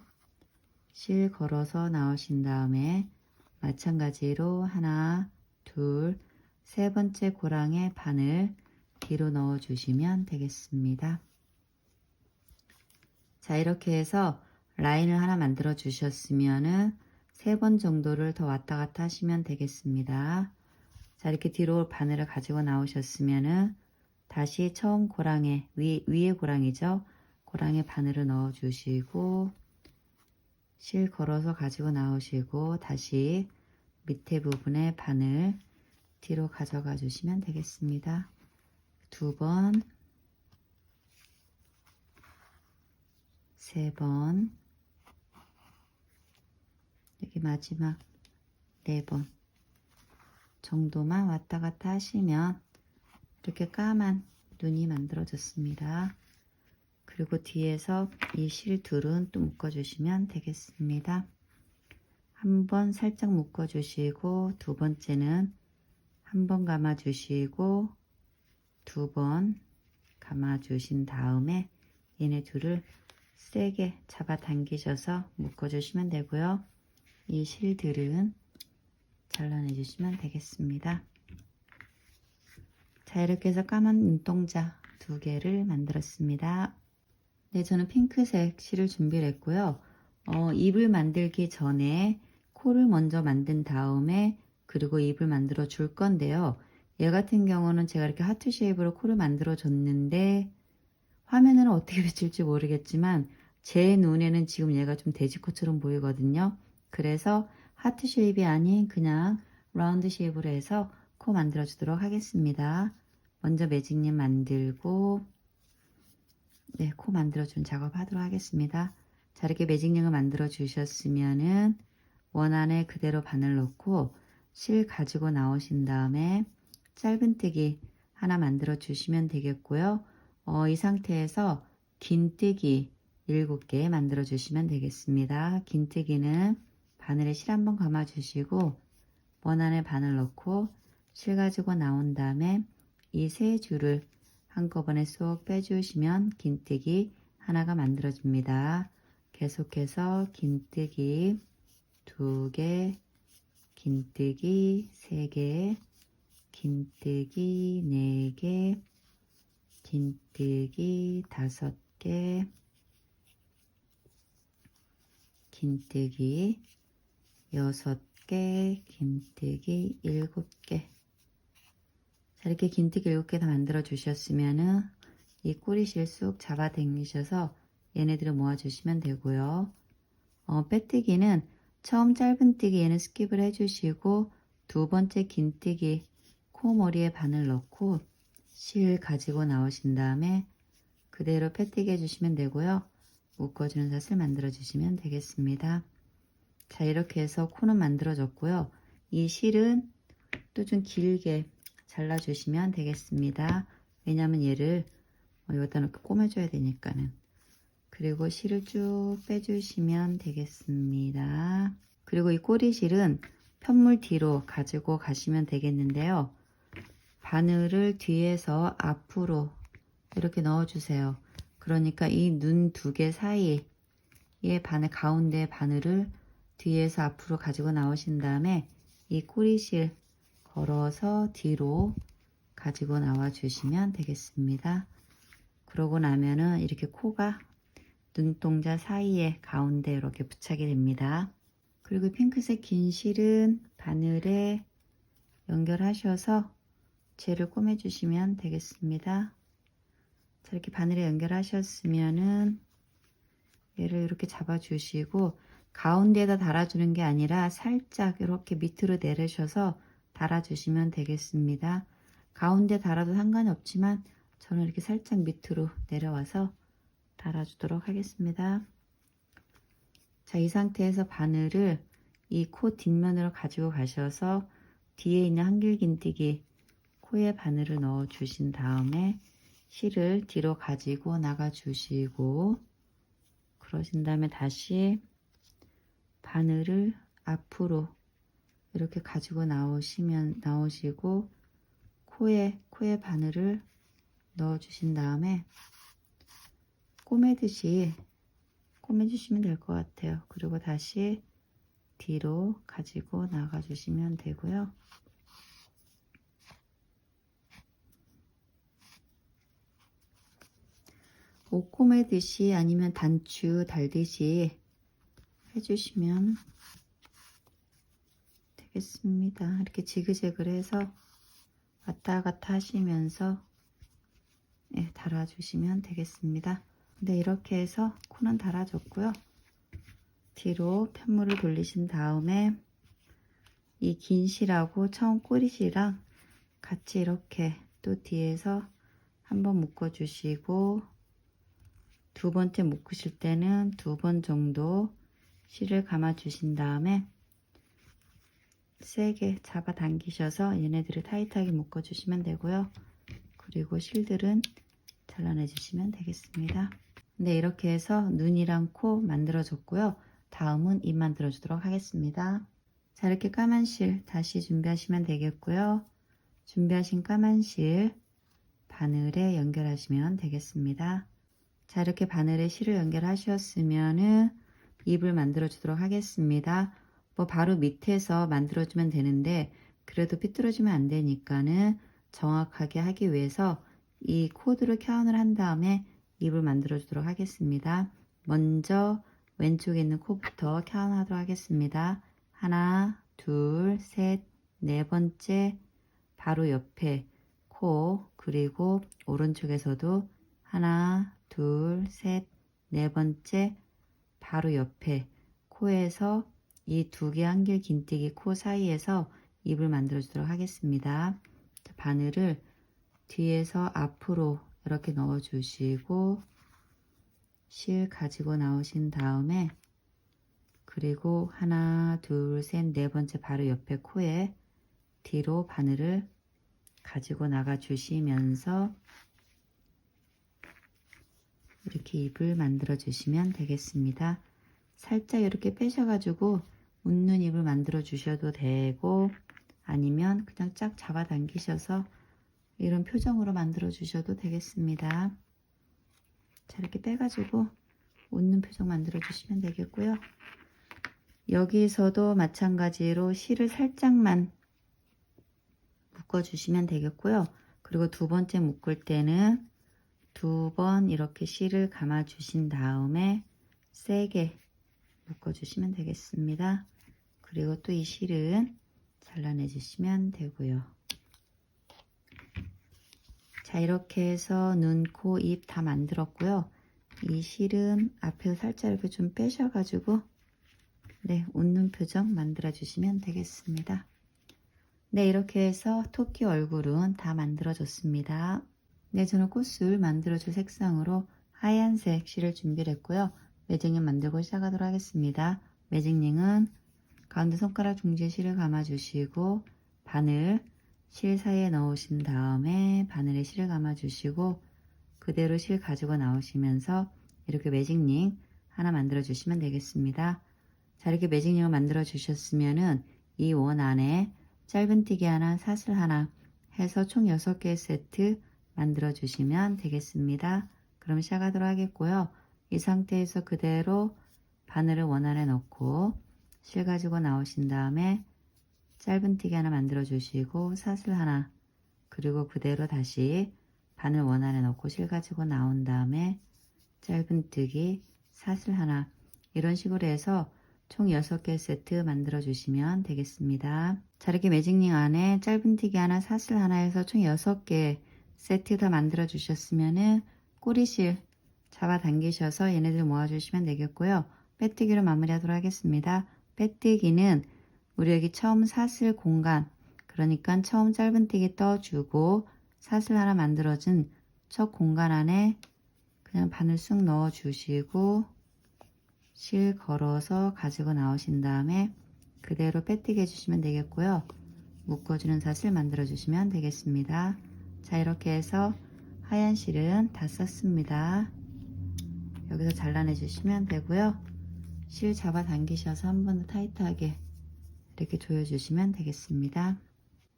실 걸어서 나오신 다음에 마찬가지로 하나, 둘, 세 번째 고랑에 바늘 뒤로 넣어 주시면 되겠습니다. 자, 이렇게 해서 라인을 하나 만들어 주셨으면은 3번 정도를 더 왔다 갔다 하시면 되겠습니다. 자, 이렇게 뒤로 바늘을 가지고 나오셨으면은 다시 처음 고랑에 위에 고랑이죠. 고랑에 바늘을 넣어 주시고 실 걸어서 가지고 나오시고 다시 밑에 부분에 바늘 뒤로 가져가 주시면 되겠습니다. 2번, 3번, 여기 마지막 4번 정도만 왔다 갔다 하시면 이렇게 까만 눈이 만들어졌습니다. 그리고 뒤에서 이 실 둘은 또 묶어 주시면 되겠습니다. 한 번 살짝 묶어 주시고 두 번째는 한 번 감아 주시고 2번 감아 주신 다음에 얘네 둘을 세게 잡아 당기셔서 묶어 주시면 되고요. 이 실들은 잘라내 주시면 되겠습니다. 자, 이렇게 해서 까만 눈동자 2개를 만들었습니다. 네, 저는 핑크색 실을 준비를 했고요. 입을 만들기 전에 코를 먼저 만든 다음에 그리고 입을 만들어 줄 건데요. 얘 같은 경우는 제가 이렇게 하트 쉐입으로 코를 만들어 줬는데 화면에는 어떻게 비칠지 모르겠지만 제 눈에는 지금 얘가 좀 돼지코처럼 보이거든요. 그래서 하트 쉐입이 아닌 그냥 라운드 쉐입으로 해서 코 만들어 주도록 하겠습니다. 먼저 매직립 만들고 네, 코 만들어 준 작업 하도록 하겠습니다. 자, 이렇게 매직링을 만들어 주셨으면은 원안에 그대로 바늘 넣고 실 가지고 나오신 다음에 짧은뜨기 하나 만들어 주시면 되겠고요. 이 상태에서 긴뜨기 7개 만들어 주시면 되겠습니다. 긴뜨기는 바늘에 실 한번 감아 주시고 원안에 바늘 넣고 실 가지고 나온 다음에 이 세 줄을 한꺼번에 쏙 빼주시면 긴뜨기 하나가 만들어집니다. 계속해서 긴뜨기 2개, 긴뜨기 3개, 긴뜨기 4개, 긴뜨기 5개, 긴뜨기 6개, 긴뜨기 7개. 자, 이렇게 긴뜨기 7개 다 만들어 주셨으면은 이 꼬리실 쑥 잡아 당기셔서 얘네들을 모아 주시면 되고요. 빼뜨기는 처음 짧은뜨기 얘는 스킵을 해 주시고 두 번째 긴뜨기 코머리에 바늘 넣고 실 가지고 나오신 다음에 그대로 빼뜨기 해 주시면 되고요. 묶어주는 사슬 만들어 주시면 되겠습니다. 자, 이렇게 해서 코는 만들어졌고요. 이 실은 또 좀 길게 잘라주시면 되겠습니다. 왜냐하면 얘를 여기다 놓고 꼬매줘야 되니까는. 그리고 실을 쭉 빼주시면 되겠습니다. 그리고 이 꼬리실은 편물 뒤로 가지고 가시면 되겠는데요. 바늘을 뒤에서 앞으로 이렇게 넣어주세요. 그러니까 이 눈 2개 사이에 바늘 가운데 바늘을 뒤에서 앞으로 가지고 나오신 다음에 이 꼬리실 걸어서 뒤로 가지고 나와 주시면 되겠습니다. 그러고 나면은 이렇게 코가 눈동자 사이에 가운데 이렇게 부착이 됩니다. 그리고 핑크색 긴 실은 바늘에 연결하셔서 젤을 꼬매 주시면 되겠습니다. 자, 이렇게 바늘에 연결하셨으면은 얘를 이렇게 잡아 주시고 가운데에다 달아주는 게 아니라 살짝 이렇게 밑으로 내리셔서 달아주시면 되겠습니다. 가운데 달아도 상관이 없지만 저는 이렇게 살짝 밑으로 내려와서 달아주도록 하겠습니다. 자, 이 상태에서 바늘을 이 코 뒷면으로 가지고 가셔서 뒤에 있는 한길긴뜨기 코에 바늘을 넣어 주신 다음에 실을 뒤로 가지고 나가 주시고 그러신 다음에 다시 바늘을 앞으로 이렇게 가지고 나오시고 코에 바늘을 넣어 주신 다음에 꼬매주시면 될 것 같아요. 그리고 다시 뒤로 가지고 나가 주시면 되고요. 옷 꼬매듯이 아니면 단추 달듯이 해주시면 되겠습니다. 이렇게 지그재그를 해서 왔다 갔다 하시면서 달아주시면 되겠습니다. 네, 이렇게 해서 코는 달아줬고요. 뒤로 편물을 돌리신 다음에 이 긴 실하고 처음 꼬리실이랑 같이 이렇게 또 뒤에서 한번 묶어주시고 두 번째 묶으실 때는 2번 정도 실을 감아 주신 다음에 세게 잡아 당기셔서 얘네들을 타이트하게 묶어 주시면 되고요. 그리고 실들은 잘라내 주시면 되겠습니다. 네, 이렇게 해서 눈이랑 코 만들어 줬고요. 다음은 입 만들어 주도록 하겠습니다. 자, 이렇게 까만 실 다시 준비하시면 되겠고요. 준비하신 까만 실 바늘에 연결하시면 되겠습니다. 자, 이렇게 바늘에 실을 연결하셨으면은 입을 만들어 주도록 하겠습니다. 뭐 바로 밑에서 만들어 주면 되는데 그래도 삐뚤어지면 안 되니까는 정확하게 하기 위해서 이 코드를 켜운을 한 다음에 입을 만들어 주도록 하겠습니다. 먼저 왼쪽에 있는 코부터 카운트하도록 하겠습니다. 하나, 둘, 셋, 네 번째 바로 옆에 코, 그리고 오른쪽에서도 하나, 둘, 셋, 네 번째 바로 옆에 코에서 이 두 개 한길 긴뜨기 코 사이에서 입을 만들어 주도록 하겠습니다. 바늘을 뒤에서 앞으로 이렇게 넣어 주시고 실 가지고 나오신 다음에 그리고 하나, 둘, 셋, 네 번째 바로 옆에 코에 뒤로 바늘을 가지고 나가 주시면서 이렇게 입을 만들어 주시면 되겠습니다. 살짝 이렇게 빼셔가지고 웃는 입을 만들어 주셔도 되고 아니면 그냥 쫙 잡아 당기셔서 이런 표정으로 만들어 주셔도 되겠습니다. 자, 이렇게 빼가지고 웃는 표정 만들어 주시면 되겠고요. 여기서도 마찬가지로 실을 살짝만 묶어 주시면 되겠고요. 그리고 두 번째 묶을 때는 두 번 이렇게 실을 감아 주신 다음에 세게 묶어 주시면 되겠습니다. 그리고 또 이 실은 잘라내 주시면 되고요. 자, 이렇게 해서 눈, 코, 입 다 만들었고요. 이 실은 앞에서 살짝 이렇게 좀 빼셔가지고 네, 웃는 표정 만들어 주시면 되겠습니다. 네, 이렇게 해서 토끼 얼굴은 다 만들어졌습니다. 네, 저는 꽃을 만들어줄 색상으로 하얀색 실을 준비를 했고요. 매직링 만들고 시작하도록 하겠습니다. 매직링은 가운데 손가락 중지에 실을 감아주시고 바늘 실 사이에 넣으신 다음에 바늘에 실을 감아주시고 그대로 실 가지고 나오시면서 이렇게 매직링 하나 만들어 주시면 되겠습니다. 자, 이렇게 매직링을 만들어 주셨으면은 이 원 안에 짧은뜨기 하나, 사슬 하나 해서 총 6개의 세트 만들어 주시면 되겠습니다. 그럼 시작하도록 하겠고요. 이 상태에서 그대로 바늘을 원 안에 넣고 실 가지고 나오신 다음에 짧은뜨기 하나 만들어 주시고 사슬 하나 그리고 그대로 다시 바늘 원 안에 넣고 실 가지고 나온 다음에 짧은뜨기 사슬 하나 이런 식으로 해서 총 6개 세트 만들어 주시면 되겠습니다. 자, 이렇게 매직링 안에 짧은뜨기 하나 사슬 하나 해서 총 6개 세트 다 만들어 주셨으면은 꼬리실 잡아 당기셔서 얘네들 모아 주시면 되겠고요. 빼뜨기로 마무리하도록 하겠습니다. 빼뜨기는 우리 여기 처음 사슬 공간 그러니까 처음 짧은뜨기 떠주고 사슬 하나 만들어진 첫 공간 안에 그냥 바늘 쑥 넣어 주시고 실 걸어서 가지고 나오신 다음에 그대로 빼뜨기 해주시면 되겠고요. 묶어주는 사슬 만들어 주시면 되겠습니다. 자, 이렇게 해서 하얀 실은 다 썼습니다. 여기서 잘라내 주시면 되고요. 실 잡아 당기셔서 한 번 더 타이트하게 이렇게 조여 주시면 되겠습니다.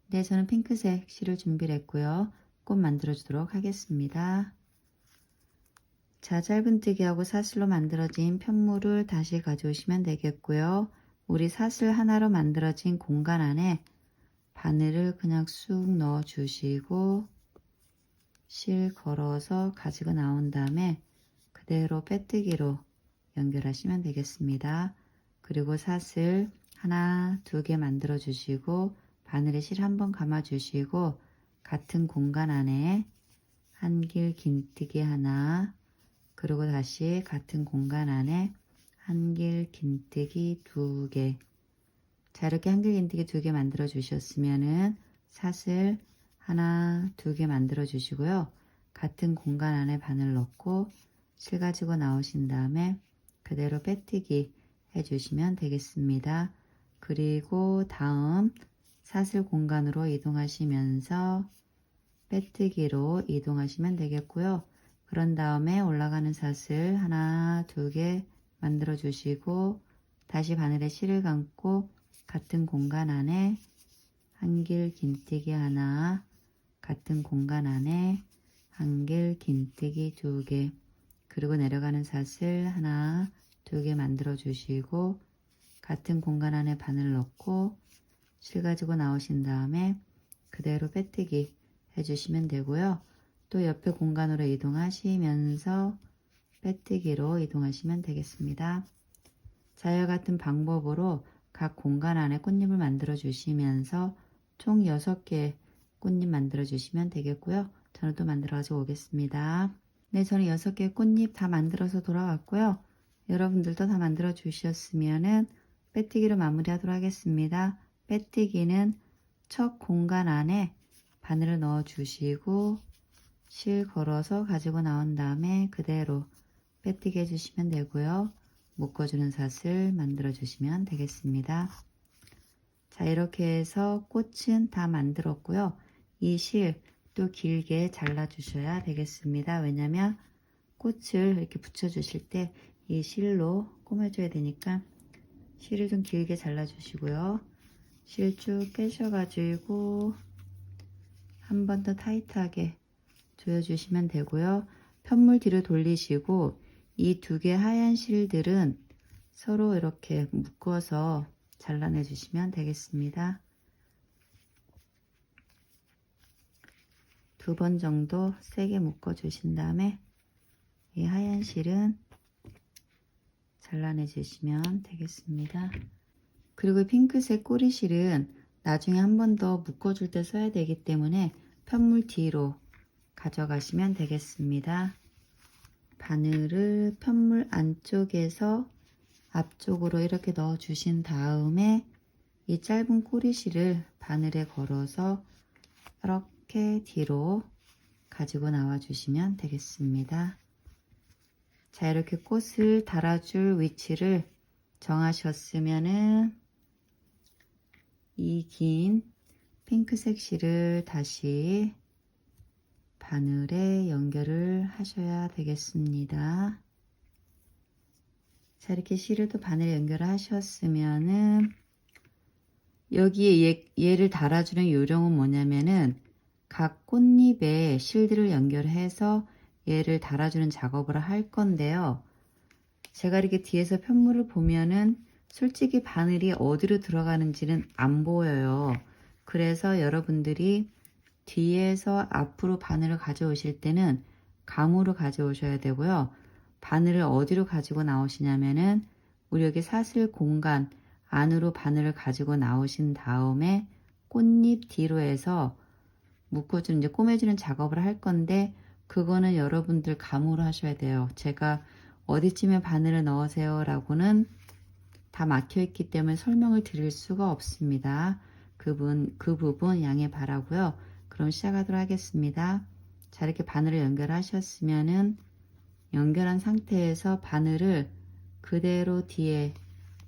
네, 저는 핑크색 실을 준비를 했고요. 꽃 만들어 주도록 하겠습니다. 자, 짧은뜨기하고 사슬로 만들어진 편물을 다시 가져오시면 되겠고요. 우리 사슬 하나로 만들어진 공간 안에 바늘을 그냥 쑥 넣어 주시고 실 걸어서 가지고 나온 다음에 그대로 빼뜨기로 연결하시면 되겠습니다. 그리고 사슬 하나, 두 개 만들어 주시고 바늘에 실 한번 감아 주시고 같은 공간 안에 한길 긴뜨기 하나 그리고 다시 같은 공간 안에 한길 긴뜨기 2개. 자, 이렇게 한길 긴뜨기 2개 만들어 주셨으면은 사슬 하나, 2개 만들어 주시고요. 같은 공간 안에 바늘 넣고 실 가지고 나오신 다음에 그대로 빼뜨기 해주시면 되겠습니다. 그리고 다음 사슬 공간으로 이동하시면서 빼뜨기로 이동하시면 되겠고요. 그런 다음에 올라가는 사슬 하나, 2개 만들어 주시고 다시 바늘에 실을 감고 같은 공간 안에 한길 긴뜨기 하나, 같은 공간 안에 한길 긴뜨기 2개 그리고 내려가는 사슬 하나, 2개 만들어 주시고 같은 공간 안에 바늘 넣고 실 가지고 나오신 다음에 그대로 빼뜨기 해주시면 되고요. 또 옆에 공간으로 이동하시면서 빼뜨기로 이동하시면 되겠습니다. 자와 같은 방법으로 각 공간 안에 꽃잎을 만들어 주시면서 총 6개 꽃잎 만들어 주시면 되겠고요. 저는 또 만들어 가지고 오겠습니다. 네, 저는 6개 꽃잎 다 만들어서 돌아왔고요. 여러분들도 다 만들어 주셨으면은 빼뜨기로 마무리하도록 하겠습니다. 빼뜨기는 첫 공간 안에 바늘을 넣어 주시고 실 걸어서 가지고 나온 다음에 그대로 빼뜨기 해주시면 되고요. 묶어주는 사슬 만들어 주시면 되겠습니다. 자, 이렇게 해서 꽃은 다 만들었고요. 이 실 또 길게 잘라 주셔야 되겠습니다. 왜냐면 꽃을 이렇게 붙여 주실 때 이 실로 꼬매줘야 되니까 실을 좀 길게 잘라 주시고요. 실 쭉 빼셔 가지고 한 번 더 타이트하게 조여 주시면 되고요. 편물 뒤로 돌리시고 이 2개 하얀 실들은 서로 이렇게 묶어서 잘라내 주시면 되겠습니다. 2번 정도 세게 묶어 주신 다음에 이 하얀 실은 잘라내 주시면 되겠습니다. 그리고 핑크색 꼬리실은 나중에 한 번 더 묶어줄 때 써야 되기 때문에 편물 뒤로 가져가시면 되겠습니다. 바늘을 편물 안쪽에서 앞쪽으로 이렇게 넣어 주신 다음에 이 짧은 꼬리실을 바늘에 걸어서 이렇게 뒤로 가지고 나와 주시면 되겠습니다. 자, 이렇게 꽃을 달아줄 위치를 정하셨으면은 이 긴 핑크색 실을 다시 바늘에 연결을 하셔야 되겠습니다. 자, 이렇게 실을 또 바늘에 연결을 하셨으면은 여기에 얘를 달아주는 요령은 뭐냐면은 각 꽃잎에 실들을 연결해서 얘를 달아주는 작업을 할 건데요. 제가 이렇게 뒤에서 편물을 보면은 솔직히 바늘이 어디로 들어가는지는 안 보여요. 그래서 여러분들이 뒤에서 앞으로 바늘을 가져오실 때는 감으로 가져오셔야 되고요. 바늘을 어디로 가지고 나오시냐면은 우리 여기 사슬 공간 안으로 바늘을 가지고 나오신 다음에 꽃잎 뒤로 해서 묶어주는 이제 꼬매주는 작업을 할 건데 그거는 여러분들 감으로 하셔야 돼요. 제가 어디쯤에 바늘을 넣으세요 라고는 다 막혀 있기 때문에 설명을 드릴 수가 없습니다. 그 부분 양해 바라고요. 그럼 시작하도록 하겠습니다. 자, 이렇게 바늘을 연결하셨으면은 연결한 상태에서 바늘을 그대로 뒤에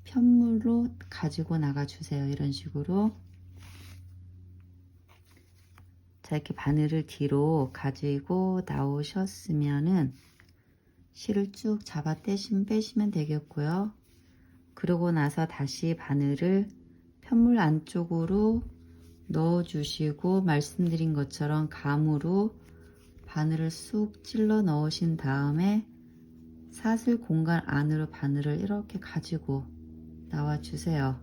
편물로 가지고 나가 주세요. 이런 식으로. 자, 이렇게 바늘을 뒤로 가지고 나오셨으면은 실을 쭉 잡아 빼시면 되겠고요. 그러고 나서 다시 바늘을 편물 안쪽으로 넣어 주시고 말씀드린 것처럼 감으로 바늘을 쑥 찔러 넣으신 다음에 사슬 공간 안으로 바늘을 이렇게 가지고 나와 주세요.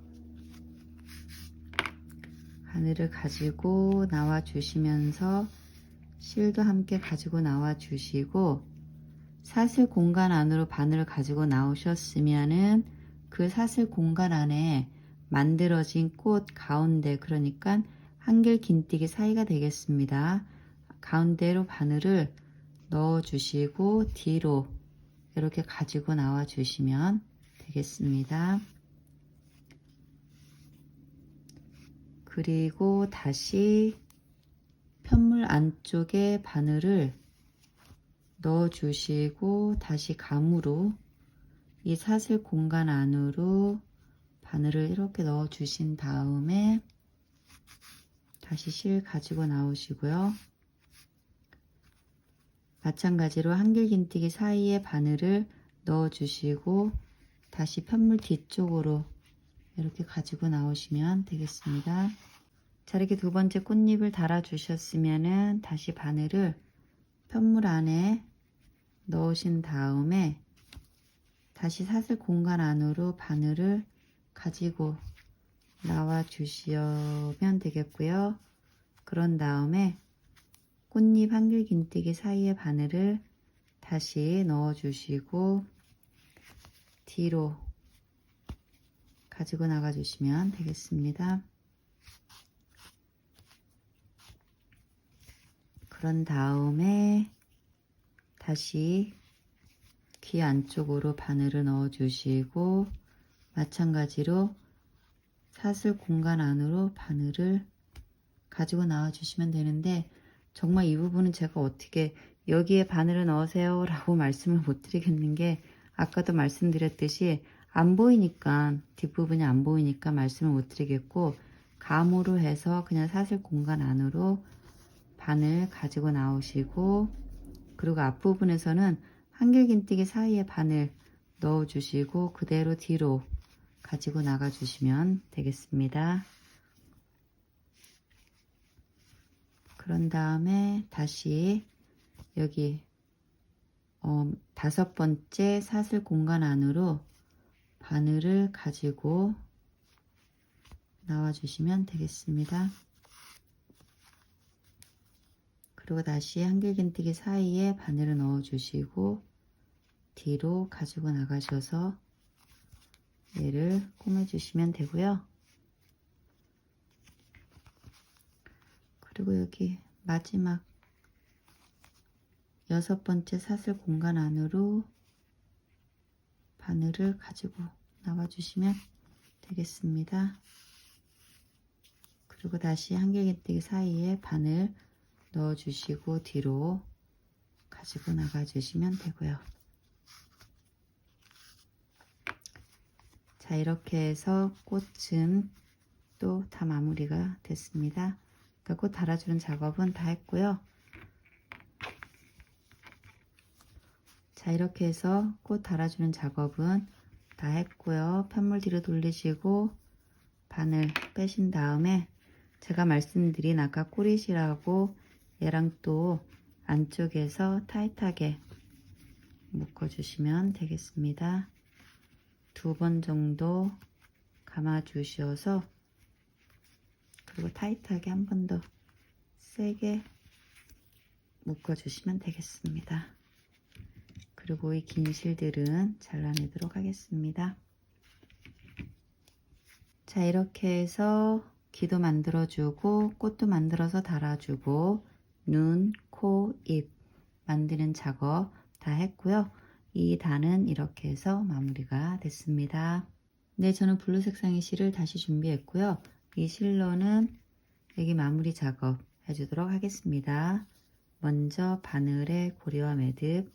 바늘을 가지고 나와 주시면서 실도 함께 가지고 나와 주시고 사슬 공간 안으로 바늘을 가지고 나오셨으면은 그 사슬 공간 안에 만들어진 꽃 가운데, 그러니까 한길 긴뜨기 사이가 되겠습니다. 가운데로 바늘을 넣어 주시고 뒤로 이렇게 가지고 나와 주시면 되겠습니다. 그리고 다시 편물 안쪽에 바늘을 넣어 주시고 다시 감으로 이 사슬 공간 안으로 바늘을 이렇게 넣어 주신 다음에 다시 실 가지고 나오시고요. 마찬가지로 한길긴뜨기 사이에 바늘을 넣어 주시고 다시 편물 뒤쪽으로 이렇게 가지고 나오시면 되겠습니다. 자, 이렇게 2번째 꽃잎을 달아 주셨으면은 다시 바늘을 편물 안에 넣으신 다음에 다시 사슬 공간 안으로 바늘을 가지고 나와 주시면 되겠고요. 그런 다음에 꽃잎 한길긴뜨기 사이에 바늘을 다시 넣어 주시고 뒤로 가지고 나가 주시면 되겠습니다. 그런 다음에 다시 귀 안쪽으로 바늘을 넣어 주시고 마찬가지로 사슬 공간 안으로 바늘을 가지고 나와 주시면 되는데, 정말 이 부분은 제가 어떻게 여기에 바늘을 넣으세요 라고 말씀을 못 드리겠는 게, 아까도 말씀드렸듯이 안 보이니까, 뒷부분이 안 보이니까 말씀을 못 드리겠고, 감으로 해서 그냥 사슬 공간 안으로 바늘 가지고 나오시고, 그리고 앞부분에서는 한길긴뜨기 사이에 바늘 넣어 주시고 그대로 뒤로 가지고 나가 주시면 되겠습니다. 그런 다음에 다시 여기 5번째 사슬 공간 안으로 바늘을 가지고 나와 주시면 되겠습니다. 그리고 다시 한길긴뜨기 사이에 바늘을 넣어 주시고 뒤로 가지고 나가셔서 얘를 꼬매 주시면 되고요. 그리고 여기 마지막 6번째 사슬 공간 안으로 바늘을 가지고 나와 주시면 되겠습니다. 그리고 다시 한길긴뜨기 사이에 바늘 넣어 주시고 뒤로 가지고 나가 주시면 되고요. 자, 이렇게 해서 꽃은 또 다 마무리가 됐습니다. 그러니까 꽃 달아주는 작업은 다 했고요. 자, 이렇게 해서 꽃 달아주는 작업은 다 했고요. 편물 뒤로 돌리시고 바늘 빼신 다음에 제가 말씀드린 아까 꼬리실하고 얘랑 또 안쪽에서 타이트하게 묶어 주시면 되겠습니다. 2번 정도 감아 주셔서, 그리고 타이트하게 한 번 더 세게 묶어 주시면 되겠습니다. 그리고 이 긴 실들은 잘라내도록 하겠습니다. 자, 이렇게 해서 귀도 만들어주고 꽃도 만들어서 달아주고 눈, 코, 입 만드는 작업 다 했고요. 이 단은 이렇게 해서 마무리가 됐습니다. 네, 저는 블루 색상의 실을 다시 준비했고요. 이 실로는 여기 마무리 작업 해주도록 하겠습니다. 먼저 바늘에 고리와 매듭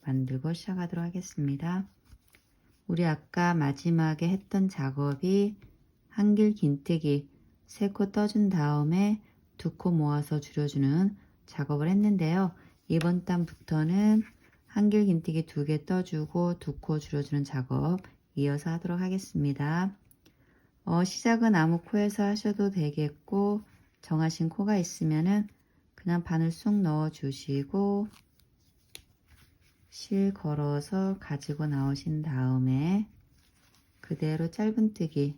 만들고 시작하도록 하겠습니다. 우리 아까 마지막에 했던 작업이 한길긴뜨기 3코 떠준 다음에 2코 모아서 줄여주는 작업을 했는데요. 이번 단부터는 한길긴뜨기 2개 떠주고 2코 줄여주는 작업 이어서 하도록 하겠습니다. 시작은 아무 코에서 하셔도 되겠고, 정하신 코가 있으면은 그냥 바늘 쏙 넣어 주시고 실 걸어서 가지고 나오신 다음에 그대로 짧은뜨기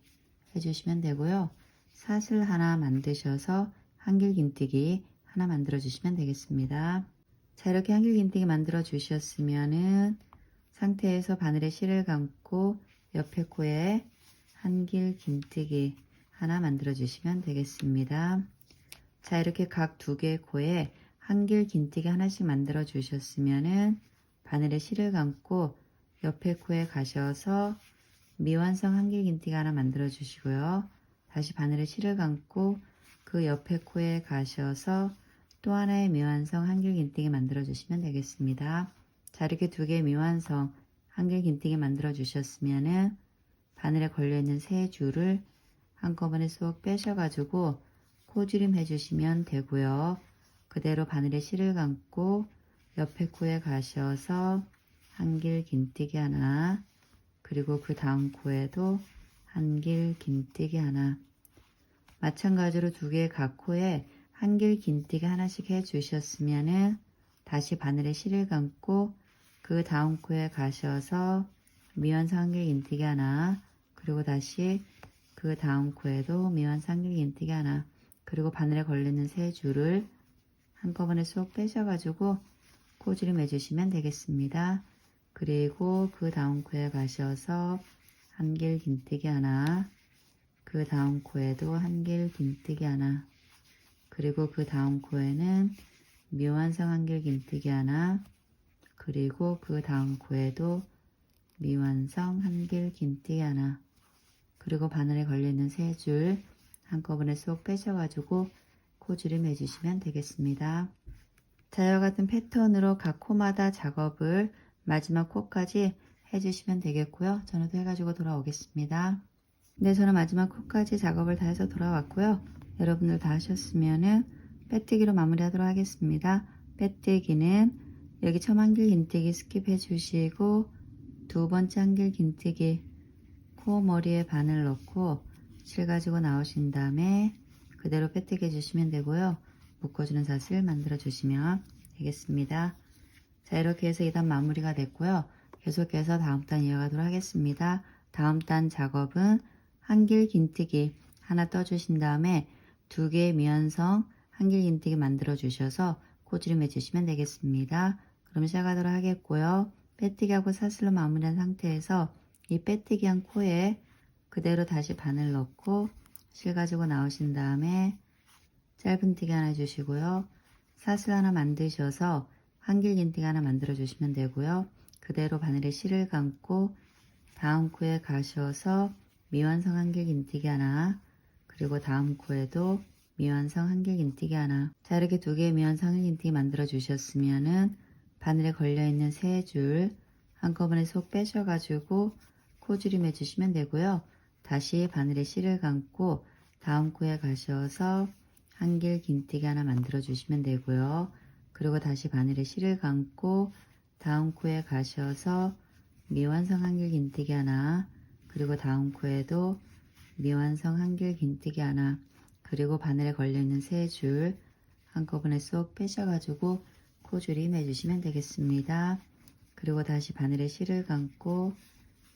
해주시면 되고요. 사슬 하나 만드셔서 한길긴뜨기 하나 만들어 주시면 되겠습니다. 자, 이렇게 한길긴뜨기 만들어 주셨으면은 상태에서 바늘에 실을 감고 옆에 코에 한길긴뜨기 하나 만들어 주시면 되겠습니다. 자, 이렇게 각 2개의 코에 한길긴뜨기 하나씩 만들어 주셨으면은 바늘에 실을 감고 옆에 코에 가셔서 미완성 한길긴뜨기 하나 만들어 주시고요. 다시 바늘에 실을 감고 그 옆에 코에 가셔서 또 하나의 미완성 한길긴뜨기 만들어 주시면 되겠습니다. 자, 이렇게 2개의 미완성 한길긴뜨기 만들어 주셨으면은 바늘에 걸려있는 3줄을 한꺼번에 쏙 빼셔가지고 코줄임 해주시면 되고요. 그대로 바늘에 실을 감고 옆에 코에 가셔서 한길긴뜨기 하나, 그리고 그 다음 코에도 한길긴뜨기 하나, 마찬가지로 2개의 각 코에 한길긴뜨기 하나씩 해주셨으면은 다시 바늘에 실을 감고 그 다음 코에 가셔서 미완성 한길긴뜨기 하나, 그리고 다시 그 다음 코에도 미완성 한길긴뜨기 하나, 그리고 바늘에 걸리는 3줄을 한꺼번에 쏙 빼셔가지고 코줄임 해주시면 되겠습니다. 그리고 그 다음 코에 가셔서 한길 긴뜨기 하나, 그 다음 코에도 한길 긴뜨기 하나, 그리고 그 다음 코에는 미완성 한길 긴뜨기 하나, 그리고 그 다음 코에도 미완성 한길 긴뜨기 하나, 그리고 바늘에 걸려있는 세 줄 한꺼번에 쏙 빼셔가지고 코줄임 해주시면 되겠습니다. 자, 이와 같은 패턴으로 각 코마다 작업을 마지막 코까지 해주시면 되겠고요. 저는 또 해가지고 돌아오겠습니다. 네, 저는 마지막 코까지 작업을 다 해서 돌아왔고요. 여러분들 다 하셨으면은 빼뜨기로 마무리하도록 하겠습니다. 빼뜨기는 여기 처음 한길 긴뜨기 스킵해 주시고 두 번째 한길 긴뜨기 코 머리에 바늘 넣고 실 가지고 나오신 다음에 그대로 빼뜨기 해주시면 되고요. 묶어주는 사슬 만들어 주시면 되겠습니다. 자, 이렇게 해서 2단 마무리가 됐고요. 계속해서 다음 단 이어가도록 하겠습니다. 다음 단 작업은 한길 긴뜨기 하나 떠주신 다음에 두 개의 미완성 한길 긴뜨기 만들어 주셔서 코줄임 해주시면 되겠습니다. 그럼 시작하도록 하겠고요. 빼뜨기하고 사슬로 마무리한 상태에서 이 빼뜨기한 코에 그대로 다시 바늘 넣고 실 가지고 나오신 다음에 짧은 뜨기 하나 해주시고요. 사슬 하나 만드셔서 한길 긴뜨기 하나 만들어 주시면 되고요. 그대로 바늘에 실을 감고 다음 코에 가셔서 미완성 한길 긴뜨기 하나, 그리고 다음 코에도 미완성 한길 긴뜨기 하나. 자, 이렇게 두 개의 미완성 한길 긴뜨기 만들어 주셨으면은 바늘에 걸려있는 세 줄 한꺼번에 쏙 빼셔가지고 코줄임 해주시면 되고요. 다시 바늘에 실을 감고 다음 코에 가셔서 한길 긴뜨기 하나 만들어 주시면 되고요. 그리고 다시 바늘에 실을 감고 다음 코에 가셔서 미완성 한길 긴뜨기 하나, 그리고 다음 코에도 미완성 한길 긴뜨기 하나, 그리고 바늘에 걸려있는 세 줄 한꺼번에 쏙 빼셔가지고 코줄임 해주시면 되겠습니다. 그리고 다시 바늘에 실을 감고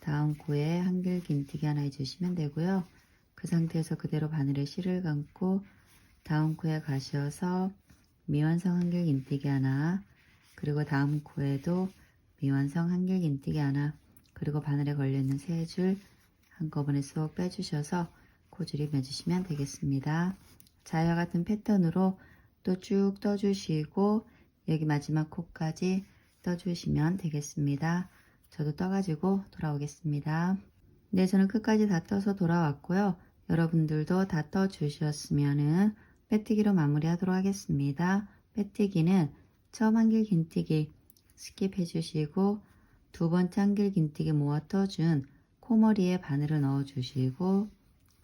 다음 코에 한길 긴뜨기 하나 해주시면 되고요. 그 상태에서 그대로 바늘에 실을 감고 다음 코에 가셔서 미완성 한길 긴뜨기 하나, 그리고 다음 코에도 미완성 한길 긴뜨기 하나, 그리고 바늘에 걸려있는 세 줄 한꺼번에 쏙 빼주셔서 코줄임 해주시면 되겠습니다. 자, 이와 같은 패턴으로 또 쭉 떠주시고 여기 마지막 코까지 떠주시면 되겠습니다. 저도 떠가지고 돌아오겠습니다. 네, 저는 끝까지 다 떠서 돌아왔고요. 여러분들도 다 떠주셨으면은 빼뜨기로 마무리하도록 하겠습니다. 빼뜨기는 처음 한길 긴뜨기 스킵 해주시고 두 번째 한길 긴뜨기 모아 떠준 코머리에 바늘을 넣어 주시고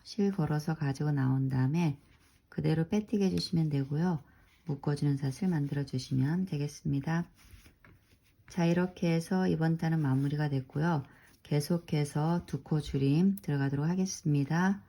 실 걸어서 가지고 나온 다음에 그대로 빼뜨기 해주시면 되고요. 묶어주는 사슬 만들어 주시면 되겠습니다. 자, 이렇게 해서 이번 단은 마무리가 됐고요. 계속해서 두 코 줄임 들어가도록 하겠습니다.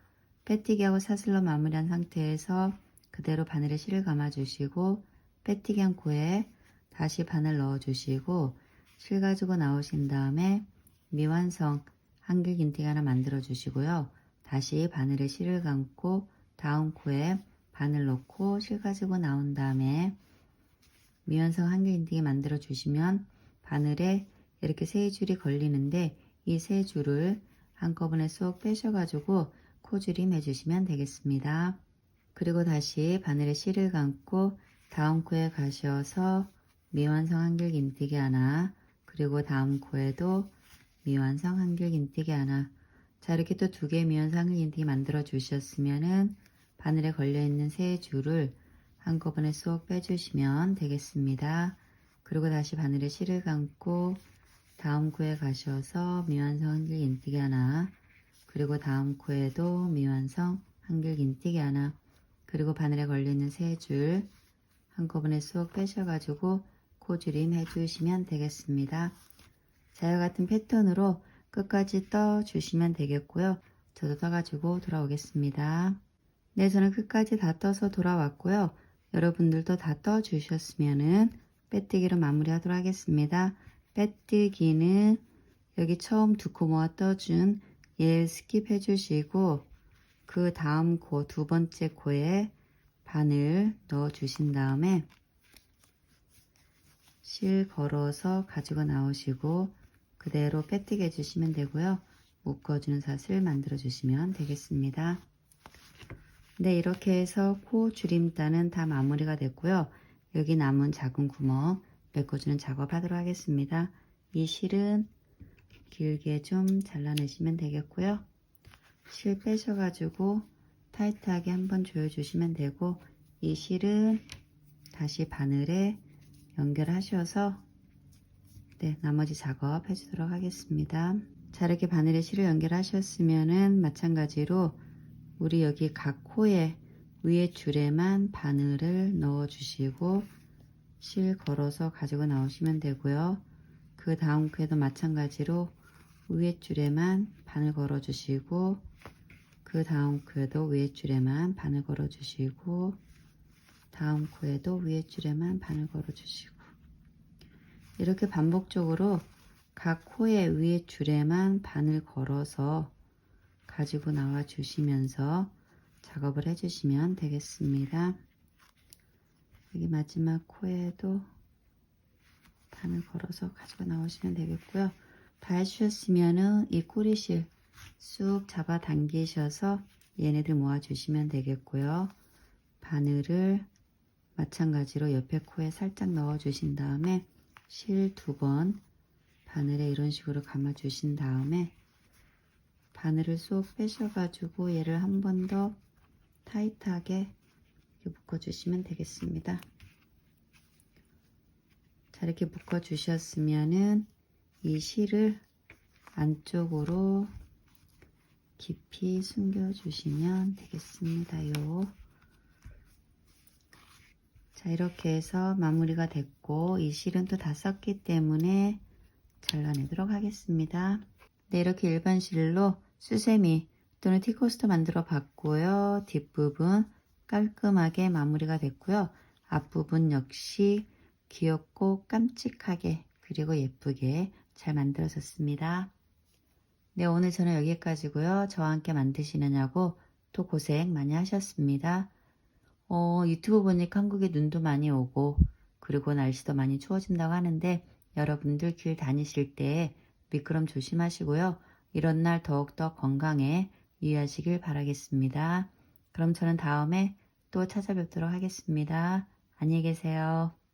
빼뜨기하고 사슬로 마무리한 상태에서 그대로 바늘에 실을 감아 주시고 빼뜨기한 코에 다시 바늘 넣어 주시고 실 가지고 나오신 다음에 미완성 한길 긴뜨기 하나 만들어 주시고요. 다시 바늘에 실을 감고 다음 코에 바늘 넣고 실 가지고 나온 다음에 미완성 한길 긴뜨기 만들어 주시면 바늘에 이렇게 세 줄이 걸리는데 이 세 줄을 한꺼번에 쏙 빼셔가지고 코줄임 해주시면 되겠습니다. 그리고 다시 바늘에 실을 감고 다음 코에 가셔서 미완성 한길 긴뜨기 하나, 그리고 다음 코에도 미완성 한길 긴뜨기 하나. 자, 이렇게 또 두 개의 미완성 한길 긴뜨기 만들어 주셨으면은 바늘에 걸려있는 세 줄을 한꺼번에 쏙 빼주시면 되겠습니다. 그리고 다시 바늘에 실을 감고 다음 코에 가셔서 미완성 한길 긴뜨기 하나, 그리고 다음 코에도 미완성 한길 긴뜨기 하나, 그리고 바늘에 걸리는 세 줄 한꺼번에 쏙 빼셔가지고 코줄임 해주시면 되겠습니다. 자, 이와 같은 패턴으로 끝까지 떠주시면 되겠고요. 저도 떠가지고 돌아오겠습니다. 네, 저는 끝까지 다 떠서 돌아왔고요. 여러분들도 다 떠주셨으면은 빼뜨기로 마무리하도록 하겠습니다. 빼뜨기는 여기 처음 두 코 모아 떠준 얘 스킵 해주시고 그 다음 코 두 번째 코에 바늘 넣어 주신 다음에 실 걸어서 가지고 나오시고 그대로 빼뜨기 해주시면 되고요. 묶어주는 사슬 만들어 주시면 되겠습니다. 네, 이렇게 해서 코 줄임단은 다 마무리가 됐고요. 여기 남은 작은 구멍 메꿔주는 작업 하도록 하겠습니다. 이 실은 길게 좀 잘라내시면 되겠고요. 실 빼셔가지고 타이트하게 한번 조여주시면 되고, 이 실은 다시 바늘에 연결하셔서 네, 나머지 작업 해주도록 하겠습니다. 자, 이렇게 바늘에 실을 연결하셨으면은 마찬가지로 우리 여기 각 코에 위에 줄에만 바늘을 넣어 주시고 실 걸어서 가지고 나오시면 되고요. 그 다음 코에도 마찬가지로 위에 줄에만 바늘 걸어 주시고, 그 다음 코에도 위에 줄에만 바늘 걸어 주시고, 다음 코에도 위에 줄에만 바늘 걸어 주시고, 이렇게 반복적으로 각 코의 위에 줄에만 바늘 걸어서 가지고 나와 주시면서 작업을 해 주시면 되겠습니다. 여기 마지막 코에도 바늘 걸어서 가지고 나오시면 되겠고요. 다 해주셨으면은 이 꼬리실 쑥 잡아 당기셔서 얘네들 모아 주시면 되겠고요. 바늘을 마찬가지로 옆에 코에 살짝 넣어 주신 다음에 실 2번 바늘에 이런 식으로 감아 주신 다음에 바늘을 쏙 빼셔 가지고 얘를 한 번 더 타이트하게 이렇게 묶어 주시면 되겠습니다. 자, 이렇게 묶어 주셨으면은 이 실을 안쪽으로 깊이 숨겨 주시면 되겠습니다요. 자, 이렇게 해서 마무리가 됐고, 이 실은 또 다 썼기 때문에 잘라내도록 하겠습니다. 네, 이렇게 일반 실로 수세미 또는 티코스터 만들어 봤고요. 뒷부분 깔끔하게 마무리가 됐고요. 앞부분 역시 귀엽고 깜찍하게 그리고 예쁘게 잘 만들어졌습니다. 네, 오늘 저는 여기까지고요. 저와 함께 만드시느냐고 또 고생 많이 하셨습니다. 유튜브 보니까 한국에 눈도 많이 오고 그리고 날씨도 많이 추워진다고 하는데, 여러분들 길 다니실 때 미끄럼 조심하시고요. 이런 날 더욱더 건강에 유의하시길 바라겠습니다. 그럼 저는 다음에 또 찾아뵙도록 하겠습니다. 안녕히 계세요.